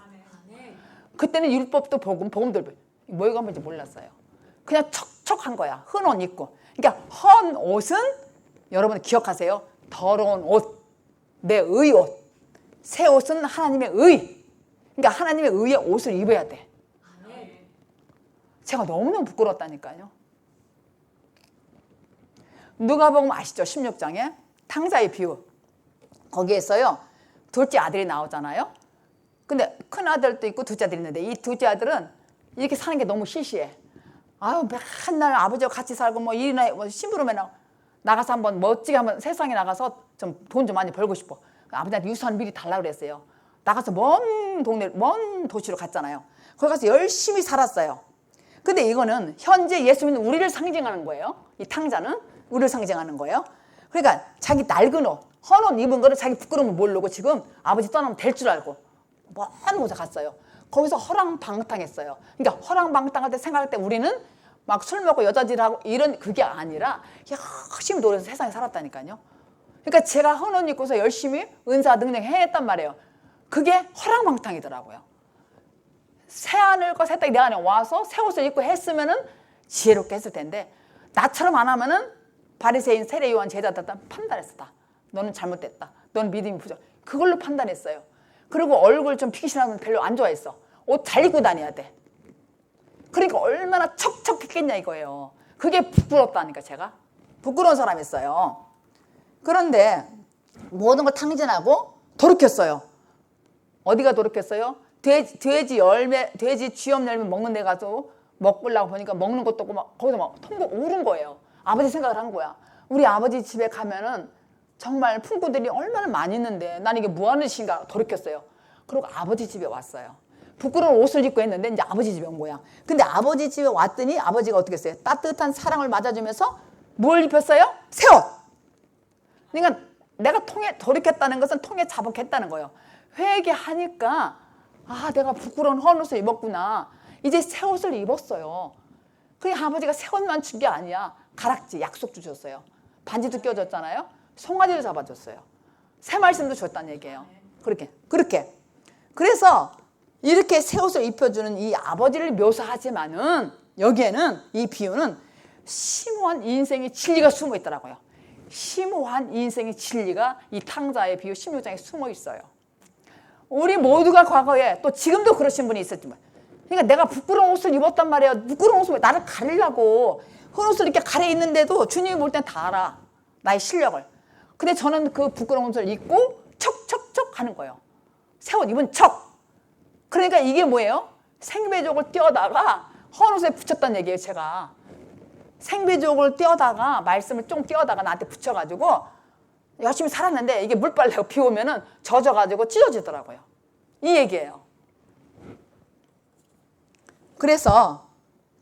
그때는 율법도 복음도 뭐가 뭔지 몰랐어요. 그냥 척척한 거야. 헌 옷 입고. 그러니까 헌 옷은 여러분 기억하세요. 더러운 옷, 내 의 옷. 새 옷은 하나님의 의. 그러니까 하나님의 의의 옷을 입어야 돼. 제가 너무너무 부끄러웠다니까요. 누가복음 아시죠? 16장에 탕자의 비유. 거기에서요. 둘째 아들이 나오잖아요. 근데 큰 아들도 있고 둘째 아들이 있는데 이 둘째 아들은 이렇게 사는 게 너무 시시해. 아유, 맨날 아버지와 같이 살고 뭐 일이나 뭐 심부름에 나가서 한번 멋지게 한번 세상에 나가서 좀 돈 좀 많이 벌고 싶어. 아버지한테 유산 미리 달라고 그랬어요. 나가서 먼 동네, 먼 도시로 갔잖아요. 거기 가서 열심히 살았어요. 근데 이거는 현재 예수 믿는 우리를 상징하는 거예요. 이 탕자는 우리를 상징하는 거예요. 그러니까 자기 낡은 옷, 헌 옷 입은 거를 자기 부끄러움을 모르고 지금 아버지 떠나면 될 줄 알고 먼 곳에 갔어요. 거기서 허랑방탕했어요. 그러니까 허랑방탕할 때 생각할 때 우리는 막 술 먹고 여자질하고 이런 그게 아니라 열심히 노력해서 세상에 살았다니까요. 그러니까 제가 헌 옷 입고서 열심히 은사 능력 해냈단 말이에요. 그게 허랑방탕이더라고요. 새 하늘과 새 땅이 내 안에 와서 새 옷을 입고 했으면은 지혜롭게 했을 텐데 나처럼 안 하면은 바리새인 세례 요한 제자들 판단했어. 다 너는 잘못됐다. 너는 믿음이 부족. 그걸로 판단했어요. 그리고 얼굴 좀 피기신하면 별로 안 좋아했어. 옷 잘 입고 다녀야 돼. 그러니까 얼마나 척척했겠냐 이거예요. 그게 부끄럽다니까 제가. 부끄러운 사람이었어요. 그런데 모든 걸 탕진하고 돌이켰어요. 어디가 돌이켰어요? 돼지 열매, 돼지 쥐염 열매 먹는 데 가서 먹으려고 보니까 먹는 것도 없고 막 거기서 막 통곡 울은 거예요. 아버지 생각을 한 거야. 우리 아버지 집에 가면은 정말 품꾼들이 얼마나 많이 있는데 난 이게 뭐하는 짓인가 돌이켰어요. 그리고 아버지 집에 왔어요. 부끄러운 옷을 입고 했는데 이제 아버지 집에 온 거야. 근데 아버지 집에 왔더니 아버지가 어떻게 했어요? 따뜻한 사랑을 맞아주면서 뭘 입혔어요? 새 옷. 그러니까 내가 통에 돌이켰다는 것은 통에 자복했다는 거예요. 회개하니까 아 내가 부끄러운 헌 옷을 입었구나. 이제 새 옷을 입었어요. 그게 아버지가 새 옷만 준 게 아니야. 가락지 약속 주셨어요. 반지도 껴줬잖아요. 송아지도 잡아줬어요. 새 말씀도 줬다는 얘기예요. 그렇게. 그래서 이렇게 새 옷을 입혀주는 이 아버지를 묘사하지만은 여기에는 이 비유는 심오한 인생의 진리가 숨어 있더라고요. 심오한 인생의 진리가 이 탕자의 비유 16장에 숨어 있어요. 우리 모두가 과거에 또 지금도 그러신 분이 있었지만 그러니까 내가 부끄러운 옷을 입었단 말이에요. 부끄러운 옷을 왜 나를 가리려고 헌 옷을 이렇게 가려 있는데도 주님이 볼 땐 다 알아. 나의 실력을. 근데 저는 그 부끄러운 옷을 입고 척척척 하는 거예요. 새 옷 입은 척. 그러니까 이게 뭐예요? 생배족을 떼어다가 헌 옷에 붙였다는 얘기예요. 제가. 생배족을 떼어다가 말씀을 좀 떼어다가 나한테 붙여가지고 열심히 살았는데 이게 물빨래가 비 오면은 젖어가지고 찢어지더라고요. 이 얘기예요. 그래서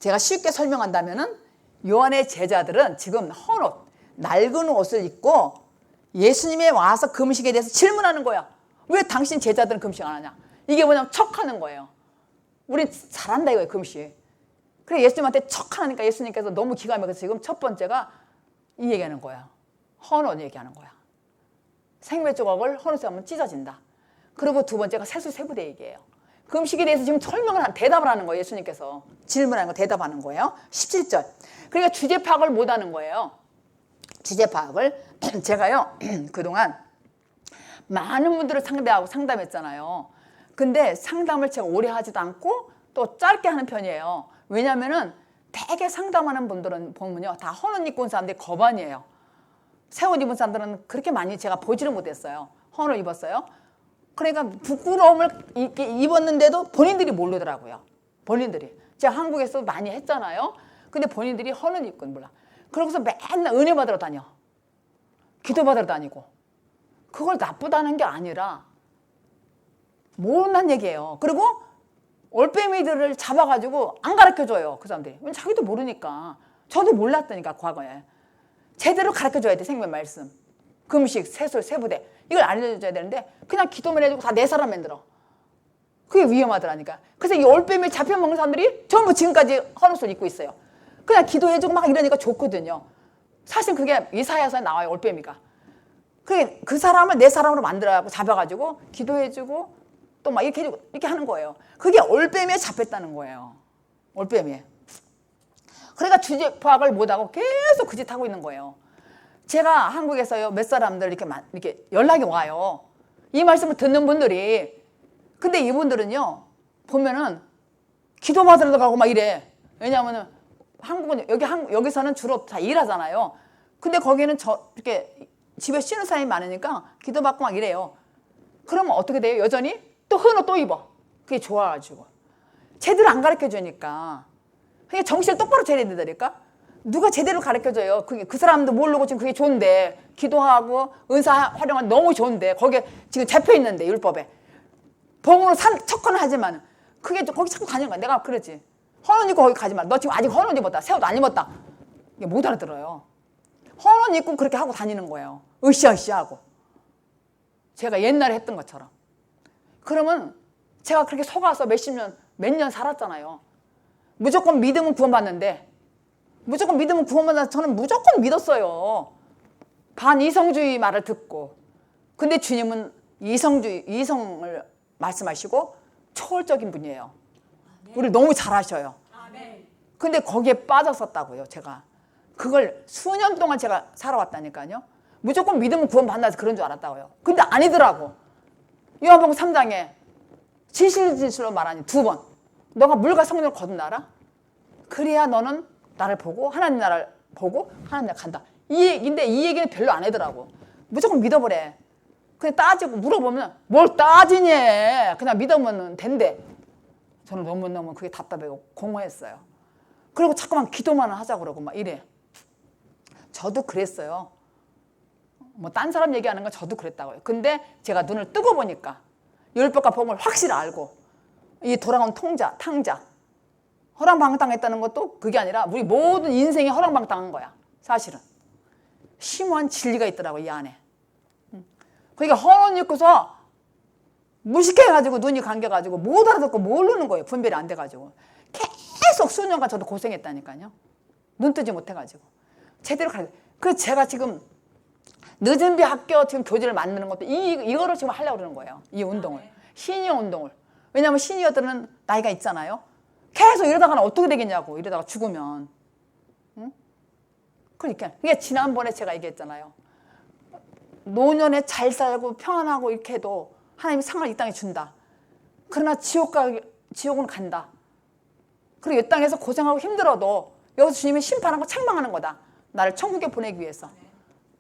제가 쉽게 설명한다면은 요한의 제자들은 지금 헌 옷, 낡은 옷을 입고 예수님이 와서 금식에 대해서 질문하는 거야. 왜 당신 제자들은 금식 안 하냐? 이게 뭐냐면 척하는 거예요. 우린 잘한다 이거예요, 금식. 그래 예수님한테 척하니까 예수님께서 너무 기가 막혀서 지금 첫 번째가 이 얘기하는 거야. 헌 옷 얘기하는 거야. 생배 조각을 헌 옷에 하면 찢어진다. 그리고 두 번째가 세수세부대 얘기예요. 금식에 대해서 지금 대답을 하는 거예요. 예수님께서 질문하는 거 대답하는 거예요. 17절. 그러니까 주제 파악을 못하는 거예요. 주제 파악을 제가요 그동안 많은 분들을 상담했잖아요. 근데 상담을 제가 오래 하지도 않고 또 짧게 하는 편이에요. 왜냐면은 되게 상담하는 분들은 보면요 다 헌 옷 입고 온 사람들이 거반이에요. 새 옷 입은 사람들은 그렇게 많이 제가 보지를 못했어요. 헌 옷 입었어요. 그러니까 부끄러움을 입었는데도 본인들이 모르더라고요. 본인들이. 제가 한국에서 많이 했잖아요. 근데 본인들이 헌 옷 입고 몰라. 그러고서 맨날 은혜 받으러 다녀. 기도 받으러 다니고. 그걸 나쁘다는 게 아니라 모른다는 얘기예요. 그리고 올빼미들을 잡아가지고 안 가르쳐줘요. 그 사람들이. 왜냐면 자기도 모르니까. 저도 몰랐다니까 과거에. 제대로 가르쳐줘야 돼. 생명 말씀. 금식, 세술, 세부대. 이걸 알려줘야 되는데 그냥 기도만 해주고 다 내 사람 만들어. 그게 위험하더라니까. 그래서 이 올빼미 잡혀먹는 사람들이 전부 지금까지 헌 옷을 입고 있어요. 그냥 기도해주고 막 이러니까 좋거든요. 사실 그게 이사야서에 나와요. 올빼미가. 그 사람을 내 사람으로 만들어가지고 잡아가지고 기도해주고 또 막 이렇게 해주고 이렇게 하는 거예요. 그게 올빼미에 잡혔다는 거예요. 올빼미. 그러니까 주파학을 못하고 계속 그 짓 하고 있는 거예요. 제가 한국에서요, 몇 사람들 이렇게 연락이 와요. 이 말씀을 듣는 분들이. 근데 이분들은요, 보면은 기도 받으러 가고 막 이래. 왜냐하면은 한국은, 여기서는 주로 다 일하잖아요. 근데 거기는 이렇게 집에 쉬는 사람이 많으니까 기도 받고 막 이래요. 그러면 어떻게 돼요? 여전히 또 헌옷 또 입어. 그게 좋아가지고. 제대로 안 가르쳐 주니까. 그냥 정신을 똑바로 차려야 된다니까? 누가 제대로 가르쳐 줘요. 그 사람도 모르고 지금 그게 좋은데, 기도하고 은사 활용은 너무 좋은데, 거기에 지금 잡혀 있는데, 율법에. 봉으로 척하는 하지만, 그게 거기 자꾸 가는 거야. 내가 그러지. 헌옷 입고 거기 가지 마. 너 지금 아직 헌옷 입었다. 새 옷 안 입었다. 이게 못 알아들어요. 헌옷 입고 그렇게 하고 다니는 거예요. 으쌰으쌰하고. 제가 옛날에 했던 것처럼. 그러면 제가 그렇게 속아서 몇 년 살았잖아요. 무조건 믿으면 구원받는데, 무조건 믿으면 구원받는다. 저는 무조건 믿었어요. 반이성주의 말을 듣고. 근데 주님은 이성을 말씀하시고 초월적인 분이에요. 우리를 너무 잘 아셔요. 근데 거기에 빠졌었다고요, 제가. 그걸 수년 동안 제가 살아왔다니까요. 무조건 믿으면 구원받는다 그런 줄 알았다고요. 근데 아니더라고. 요한복음 3장에 진실로 말하니 2번. 너가 물과 성령을 거듭나라. 그래야 너는 나를 보고 하나님 나라를 보고 하나님 나라 간다. 이 얘기인데 이 얘기는 별로 안 하더라고. 무조건 믿어버려. 그냥 따지고 물어보면 뭘 따지니? 그냥 믿으면 된대. 저는 너무 그게 답답하고 공허했어요. 그리고 자꾸만 기도만 하자고 그러고 막 이래. 저도 그랬어요. 뭐 딴 사람 얘기하는 건 저도 그랬다고요. 근데 제가 눈을 뜨고 보니까 율법과 복음을 확실히 알고 이 돌아온 탕자 허랑방탕했다는 것도 그게 아니라 우리 모든 인생이 허랑방탕한 거야. 사실은 심오한 진리가 있더라고 이 안에. 그러니까 헌옷 입고서 무식해가지고 눈이 감겨가지고 못 알아듣고 모르는 거예요. 분별이 안 돼가지고 계속 수년간 저도 고생했다니까요. 눈 뜨지 못해가지고 제대로 그래서 제가 지금 늦은 비 학교 지금 교재를 만드는 것도 이거를 지금 하려고 그러는 거예요. 이 운동을. 시니어 운동을. 왜냐하면 시니어들은 나이가 있잖아요. 계속 이러다가는 어떻게 되겠냐고. 이러다가 죽으면. 응? 그러니까 이게 지난번에 제가 얘기했잖아요. 노년에 잘 살고 평안하고 이렇게 해도 하나님이 상을 이 땅에 준다. 그러나 지옥은 간다. 그리고 이 땅에서 고생하고 힘들어도 여기서 주님이 심판하고 책망하는 거다. 나를 천국에 보내기 위해서.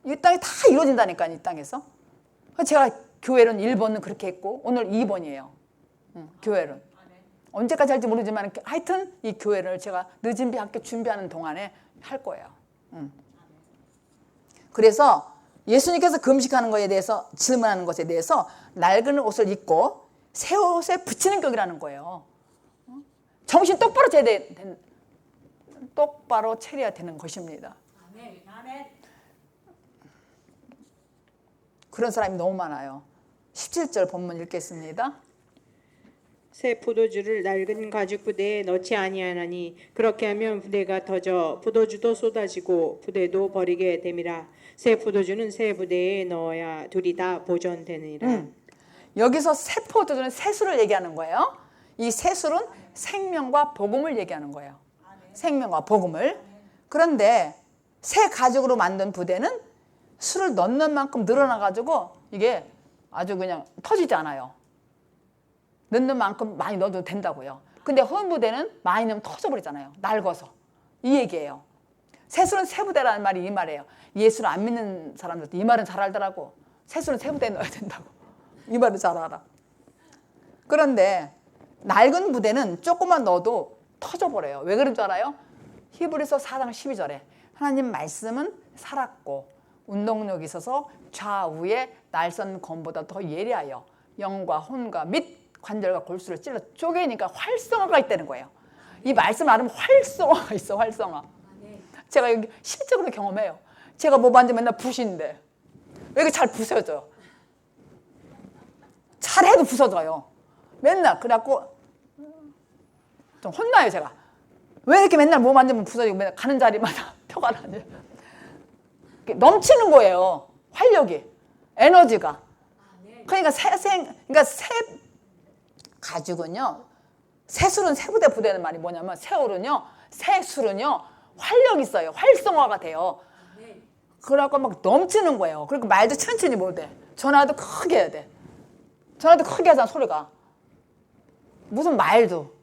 이 땅에 다 이루어진다니까 이 땅에서. 제가 교회는 1번은 그렇게 했고 오늘 2번이에요. 교회는. 언제까지 할지 모르지만 하여튼 이 교회를 제가 늦은 비 학교 준비하는 동안에 할 거예요. 그래서 예수님께서 금식하는 것에 대해서 질문하는 것에 대해서 낡은 옷을 입고 새 옷에 붙이는 격이라는 거예요. 정신 똑바로 차려야 되는 것입니다. 그런 사람이 너무 많아요. 17절 본문 읽겠습니다. 새 포도주를 낡은 가죽 부대에 넣지 아니하나니 그렇게 하면 부대가 터져 포도주도 쏟아지고 부대도 버리게 됨이라. 새 포도주는 새 부대에 넣어야 둘이 다 보존되느니라. 여기서 새 포도주는 새수를 얘기하는 거예요. 이 새술은 생명과 복음을 얘기하는 거예요. 생명과 복음을. 그런데 새 가죽으로 만든 부대는 술을 넣는 만큼 늘어나가지고 이게 아주 그냥 터지지 않아요. 넣는 만큼 많이 넣어도 된다고요. 근데 헌 부대는 많이 넣으면 터져버리잖아요. 낡아서. 이 얘기예요. 새술은 새 부대라는 말이 이 말이에요. 예수를 안 믿는 사람들도 이 말은 잘 알더라고. 새술은 새 부대에 넣어야 된다고. 이 말을 잘 알아. 그런데 낡은 부대는 조금만 넣어도 터져버려요. 왜 그런 줄 알아요? 히브리서 4장 12절에 하나님 말씀은 살았고 운동력이 있어서 좌우에 날선 검보다 더 예리하여 영과 혼과 및 관절과 골수를 찔러 쪼개니까 활성화가 있다는 거예요. 이 말씀 알으면 활성화가 있어. 활성화. 제가 여기 실적으로 경험해요. 제가 뭐 만지면 맨날 부시는데 왜 이렇게 잘 부서져요? 잘해도 부서져요. 맨날. 그래갖고 좀 혼나요 제가. 왜 이렇게 맨날 뭐 만지면 부서지고 맨날 가는 자리마다 표가 나냐. 넘치는 거예요. 활력이. 에너지가. 그러니까 새 가죽은요. 새술은 세부대 부대는 말이 뭐냐면 새술은요 활력이 있어요. 활성화가 돼요. 그래갖고 막 넘치는 거예요. 그러니까 말도 천천히 못해. 전화도 크게 해야 돼. 전화도 크게 하잖아 소리가. 무슨 말도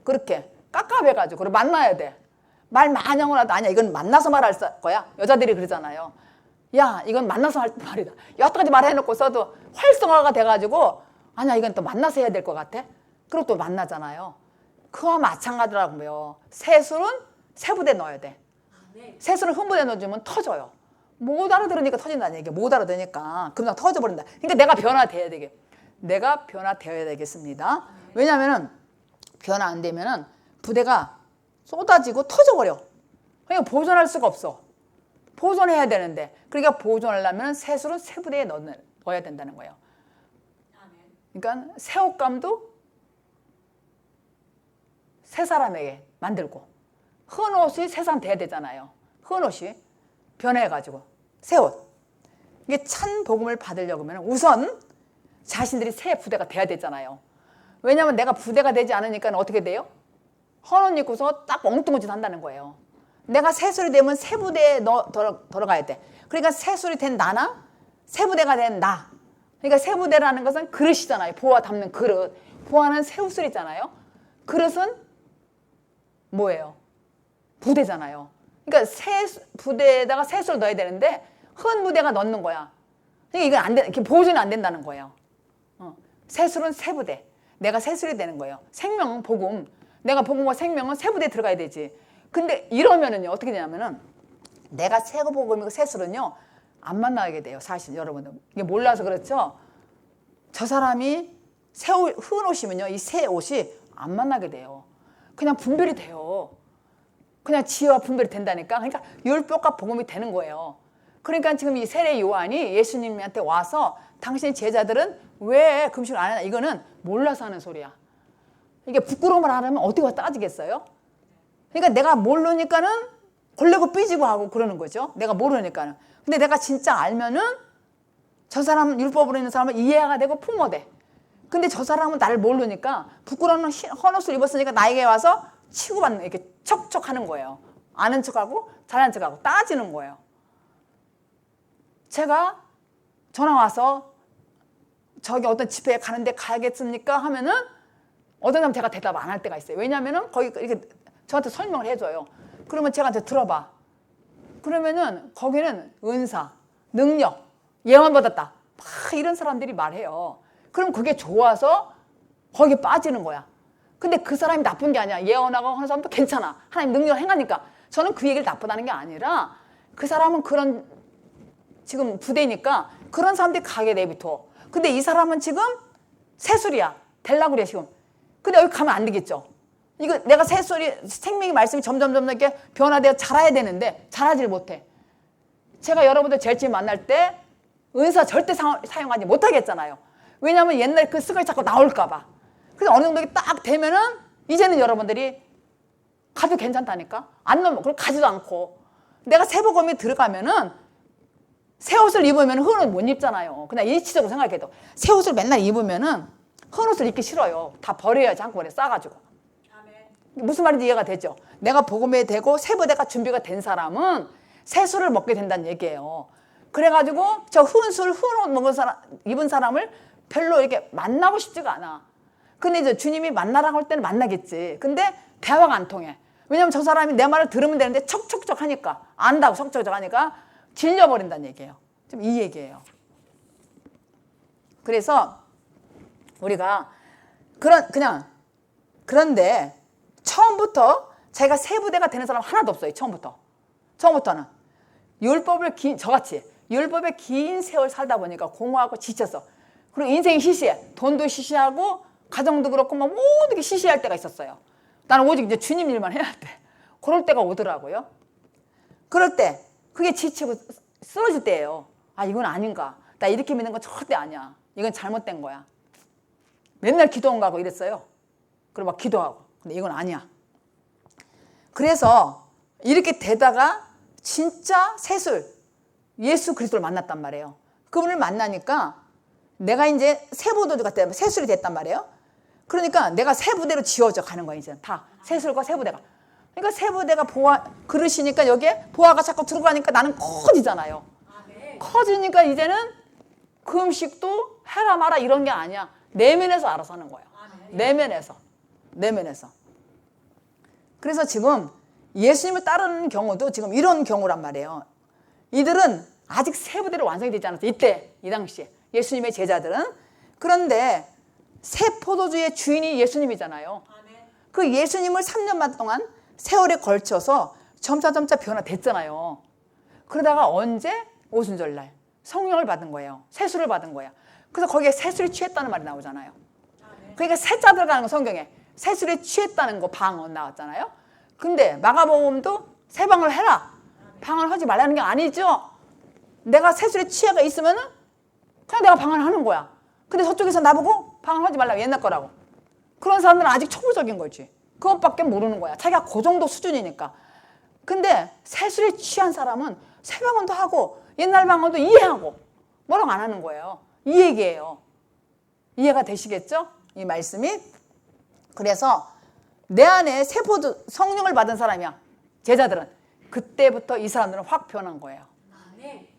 그렇게 깝깝해가지고 그리고 만나야 돼. 말 많이 하고 나도 아니야 이건 만나서 말할 거야. 여자들이 그러잖아요. 야 이건 만나서 할 말이다. 여태까지 말해놓고 써도 활성화가 돼가지고 아니야 이건 또 만나서 해야 될 것 같아. 그리고 또 만나잖아요. 그와 마찬가지라고요. 새술은 세부대 넣어야 돼. 새술은 흥부대 넣어주면 터져요. 못 알아들으니까 터진다는 얘기야. 못 알아들으니까 금방 터져버린다. 그러니까 내가 변화돼야 되게. 내가 변화되어야 되겠습니다. 왜냐하면은 변화 안 되면은 부대가 쏟아지고 터져버려. 그러니까 보존할 수가 없어. 보존해야 되는데 그러니까 보존하려면 새술은 세부대에 넣어야 된다는 거예요. 그러니까 새옷감도 새 사람에게 만들고 헌옷이 새 사람 돼야 되잖아요. 헌옷이 변해가지고 새옷. 이게 찬 복음을 받으려고 하면 우선 자신들이 새 부대가 돼야 되잖아요. 왜냐하면 내가 부대가 되지 않으니까 어떻게 돼요? 헌옷 입고서 딱 엉뚱한 짓 한다는 거예요. 내가 새술이 되면 새 부대에 들어가야 돼. 그러니까 새술이 된 나나 새 부대가 된 나. 그러니까 새 부대라는 것은 그릇이잖아요. 보화 담는 그릇. 보화는 새우술이잖아요. 그릇은 뭐예요? 부대잖아요. 그러니까 새 부대에다가 새술 넣어야 되는데 헌 부대가 넣는 거야. 그러니까 이건 안 돼. 이렇게 보존이 안 된다는 거예요. 새술은 새 부대. 내가 새술이 되는 거예요. 생명, 복음. 내가 복음과 생명은 새 부대에 들어가야 되지. 근데 이러면은요 어떻게 되냐면은 내가 새 복음이고 새술은요 안 만나게 돼요. 사실 여러분들 이게 몰라서 그렇죠. 저 사람이 흔 옷이면요 이 새 옷이 안 만나게 돼요. 그냥 분별이 돼요. 그냥 지혜와 분별이 된다니까. 그러니까 율법과 복음이 되는 거예요. 그러니까 지금 이 세례 요한이 예수님한테 와서 당신 제자들은 왜 금식을 안 하나? 이거는 몰라서 하는 소리야. 이게 부끄러움을 안 하면 어떻게 따지겠어요? 그러니까 내가 모르니까는 걸레고 삐지고 하고 그러는 거죠. 내가 모르니까는. 근데 내가 진짜 알면은 저 사람 율법으로 있는 사람은 이해가 되고 풍모돼. 근데 저 사람은 나를 모르니까 부끄러운 헌옷을 입었으니까 나에게 와서 치고받는 이렇게 척척하는 거예요. 아는 척하고 잘하는 척하고 따지는 거예요. 제가 전화 와서 저기 어떤 집회에 가는데 가야겠습니까? 하면은 어떤 사람 제가 대답 안 할 때가 있어요. 왜냐면은 거기 이렇게 저한테 설명을 해줘요. 그러면 제가 들어봐. 그러면은 거기는 은사, 능력, 예언 받았다. 막 이런 사람들이 말해요. 그럼 그게 좋아서 거기에 빠지는 거야. 근데 그 사람이 나쁜 게 아니야. 예언하고 하는 사람도 괜찮아. 하나님 능력을 행하니까. 저는 그 얘기를 나쁘다는 게 아니라 그 사람은 그런 지금 부대니까 그런 사람들이 가게 내비둬. 근데 이 사람은 지금 새술이야. 되려고 그래 지금. 근데 여기 가면 안 되겠죠. 이거 내가 새술이 생명의 말씀이 점점 이렇게 변화되어 자라야 되는데 자라질 못해. 제가 여러분들 제일 처음 만날 때 은사 절대 사용하지 못하겠잖아요. 왜냐하면 옛날 그 습관이 자꾸 나올까 봐. 그래서 어느 정도 딱 되면은 이제는 여러분들이 가도 괜찮다니까. 안 넘어. 그걸 가지도 않고. 내가 새복음이 들어가면은 새 옷을 입으면 헌옷 못 입잖아요. 그냥 일치적으로 생각해도 새 옷을 맨날 입으면은 헌옷을 입기 싫어요. 다 버려야지 한꺼번에 싸가지고. 무슨 말인지 이해가 되죠? 내가 복음에 되고 새부대가 준비가 된 사람은 새술을 먹게 된다는 얘기예요. 그래가지고 저 흔옷 먹은 사람, 입은 사람을 별로 이렇게 만나고 싶지가 않아. 근데 이제 주님이 만나라고 할 때는 만나겠지. 근데 대화가 안 통해. 왜냐면 저 사람이 내 말을 들으면 되는데 척척척 하니까 안다고 척척척 하니까 질려버린다는 얘기예요. 좀 이 얘기예요. 그래서 우리가 그런데 처음부터 자기가 새부대가 되는 사람 하나도 없어요. 처음부터는 저같이 율법의 긴 세월 살다 보니까 공허하고 지쳤어. 그리고 인생이 시시해. 돈도 시시하고 가정도 그렇고 막 모든 게 시시할 때가 있었어요. 나는 오직 이제 주님 일만 해야 돼. 그럴 때가 오더라고요. 그럴 때 그게 지치고 쓰러질 때예요. 아 이건 아닌가. 나 이렇게 믿는 건 절대 아니야. 이건 잘못된 거야. 맨날 기도원 가고 이랬어요. 그리고 막 기도하고. 근데 이건 아니야. 그래서 이렇게 되다가 진짜 새술 예수 그리스도를 만났단 말이에요. 그분을 만나니까 내가 이제 새부도주가 새술이 됐단 말이에요. 그러니까 내가 새 부대로 지어져 가는 거야. 이제 다 새술과 새 부대가. 그러니까 새 부대가 보아 그릇이니까 여기에 보아가 자꾸 들어가니까 나는 커지잖아요. 커지니까 이제는 그 음식도 해라 마라 이런 게 아니야. 내면에서 알아서 하는 거예요. 내면에서. 그래서 지금 예수님을 따르는 경우도 지금 이런 경우란 말이에요. 이들은 아직 새 부대로 완성이 되지 않았어요. 이때, 이 당시에. 예수님의 제자들은. 그런데 새 포도주의 주인이 예수님이잖아요. 그 예수님을 3년 반 동안 세월에 걸쳐서 점차 변화됐잖아요. 그러다가 언제? 오순절날 성령을 받은 거예요. 세수를 받은 거예요. 그래서 거기에 세술에 취했다는 말이 나오잖아요. 그러니까 세자 들어가는 거 성경에 세술에 취했다는 거 방언 나왔잖아요. 근데 마가복음도 세방을 해라. 방언하지 말라는 게 아니죠. 내가 세술에 취해가 있으면은 그냥 내가 방언하는 거야. 근데 저쪽에서 나보고 방언하지 말라고 옛날 거라고. 그런 사람들은 아직 초보적인 거지. 그것밖에 모르는 거야. 자기가 그 정도 수준이니까. 근데 세술에 취한 사람은 세방언도 하고 옛날 방언도 이해하고 뭐라고 안 하는 거예요. 이 얘기예요. 이해가 되시겠죠? 이 말씀이. 그래서 내 안에 세포도 성령을 받은 사람이야. 제자들은. 그때부터 이 사람들은 확 변한 거예요.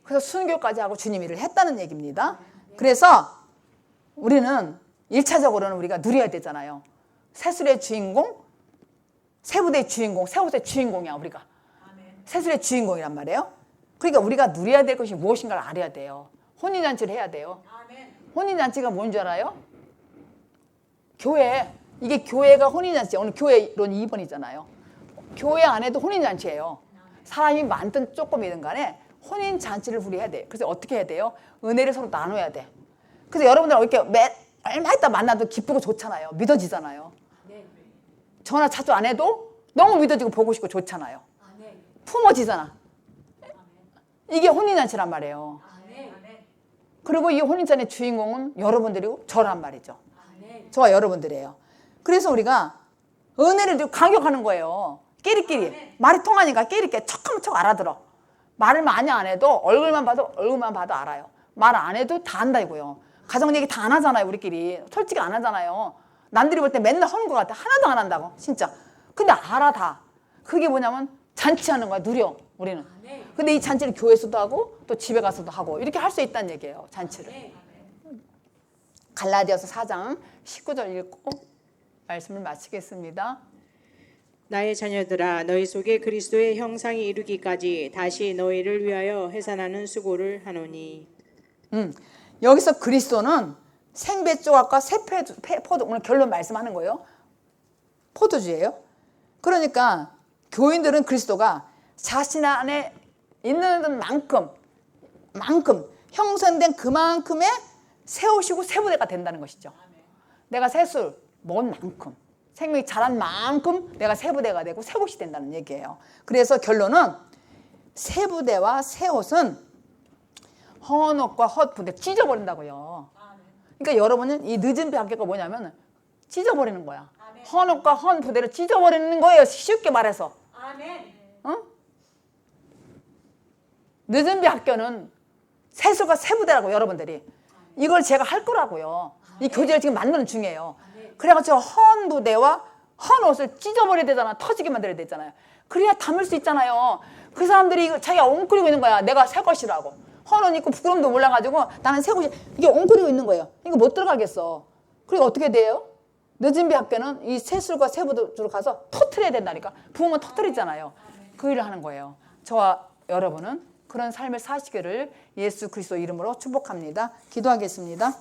그래서 순교까지 하고 주님 일을 했다는 얘기입니다. 그래서 우리는 1차적으로는 우리가 누려야 되잖아요. 세술의 주인공, 세부대의 주인공, 세옷의 주인공이야 우리가. 세술의 주인공이란 말이에요. 그러니까 우리가 누려야 될 것이 무엇인가를 알아야 돼요. 혼인잔치를 해야 돼요. 혼인잔치가 뭔 줄 알아요? 교회. 이게 교회가 혼인잔치예요. 오늘 교회론 2번이잖아요. 교회 안에도 혼인잔치예요. 사람이 많든 조금이든 간에 혼인잔치를 우리 해야 돼. 그래서 어떻게 해야 돼요? 은혜를 서로 나눠야 돼. 그래서 여러분들 이렇게 얼마 있다 만나도 기쁘고 좋잖아요. 믿어지잖아요. 전화 자주 안 해도 너무 믿어지고 보고 싶고 좋잖아요. 품어지잖아. 이게 혼인잔치란 말이에요. 그리고 이 혼인잔치의 주인공은 여러분들이고 저란 말이죠. 저와 여러분들이에요. 그래서 우리가 은혜를 주고 강격하는 거예요. 끼리끼리. 말이 통하니까 끼리끼리 척하면 척 알아들어. 말을 많이 안 해도 얼굴만 봐도 알아요. 말 안 해도 다 안다고요. 가정 얘기 다 안 하잖아요. 우리끼리. 솔직히 안 하잖아요. 남들이 볼 때 맨날 하는 것 같아. 하나도 안 한다고. 진짜. 근데 알아 다. 그게 뭐냐면 잔치하는 거야. 누려. 우리는. 근데 이 잔치를 교회에서도 하고 또 집에 가서도 하고 이렇게 할 수 있다는 얘기예요. 잔치를. 갈라디아서 4장 19절 읽고 말씀을 마치겠습니다. 나의 자녀들아 너희 속에 그리스도의 형상이 이루기까지 다시 너희를 위하여 해산하는 수고를 하노니. 여기서 그리스도는 생배 조각과 새 포도, 오늘 결론 말씀하는 거예요. 포도주예요. 그러니까 교인들은 그리스도가 자신 안에 있는 만큼 형성된 그만큼의 새옷이고 새부대가 된다는 것이죠. 내가 새술 먹은 만큼 생명이 자란 만큼 내가 새부대가 되고 새옷이 된다는 얘기예요. 그래서 결론은 새부대와 새옷은 허언 옷과 헛부대 찢어버린다고요. 그러니까 여러분은 이 늦은 배 학교가 뭐냐면 찢어버리는 거야. 허언 옷과 허언 부대를 찢어버리는 거예요. 쉽게 말해서. 어? 늦은 배 학교는 새술과 새부대라고 여러분들이. 이걸 제가 할 거라고요. 이 교재를 지금 만드는 중이에요. 그래가지고 헌 부대와 헌 옷을 찢어버려야 되잖아. 터지게 만들어야 되잖아요. 그래야 담을 수 있잖아요. 그 사람들이 자기가 엉클리고 있는 거야. 내가 새 것이라고. 헌 옷 입고 부끄럼도 몰라가지고 나는 새 것이 이게 엉클리고 있는 거예요. 이거 못 들어가겠어. 그리고 어떻게 돼요? 늦은 배 학교는 이 새술과 새부대로 가서 터트려야 된다니까. 부으면 터트리잖아요. 그 일을 하는 거예요. 저와 여러분은 그런 삶을 사시기를 예수 그리스도 이름으로 축복합니다. 기도하겠습니다.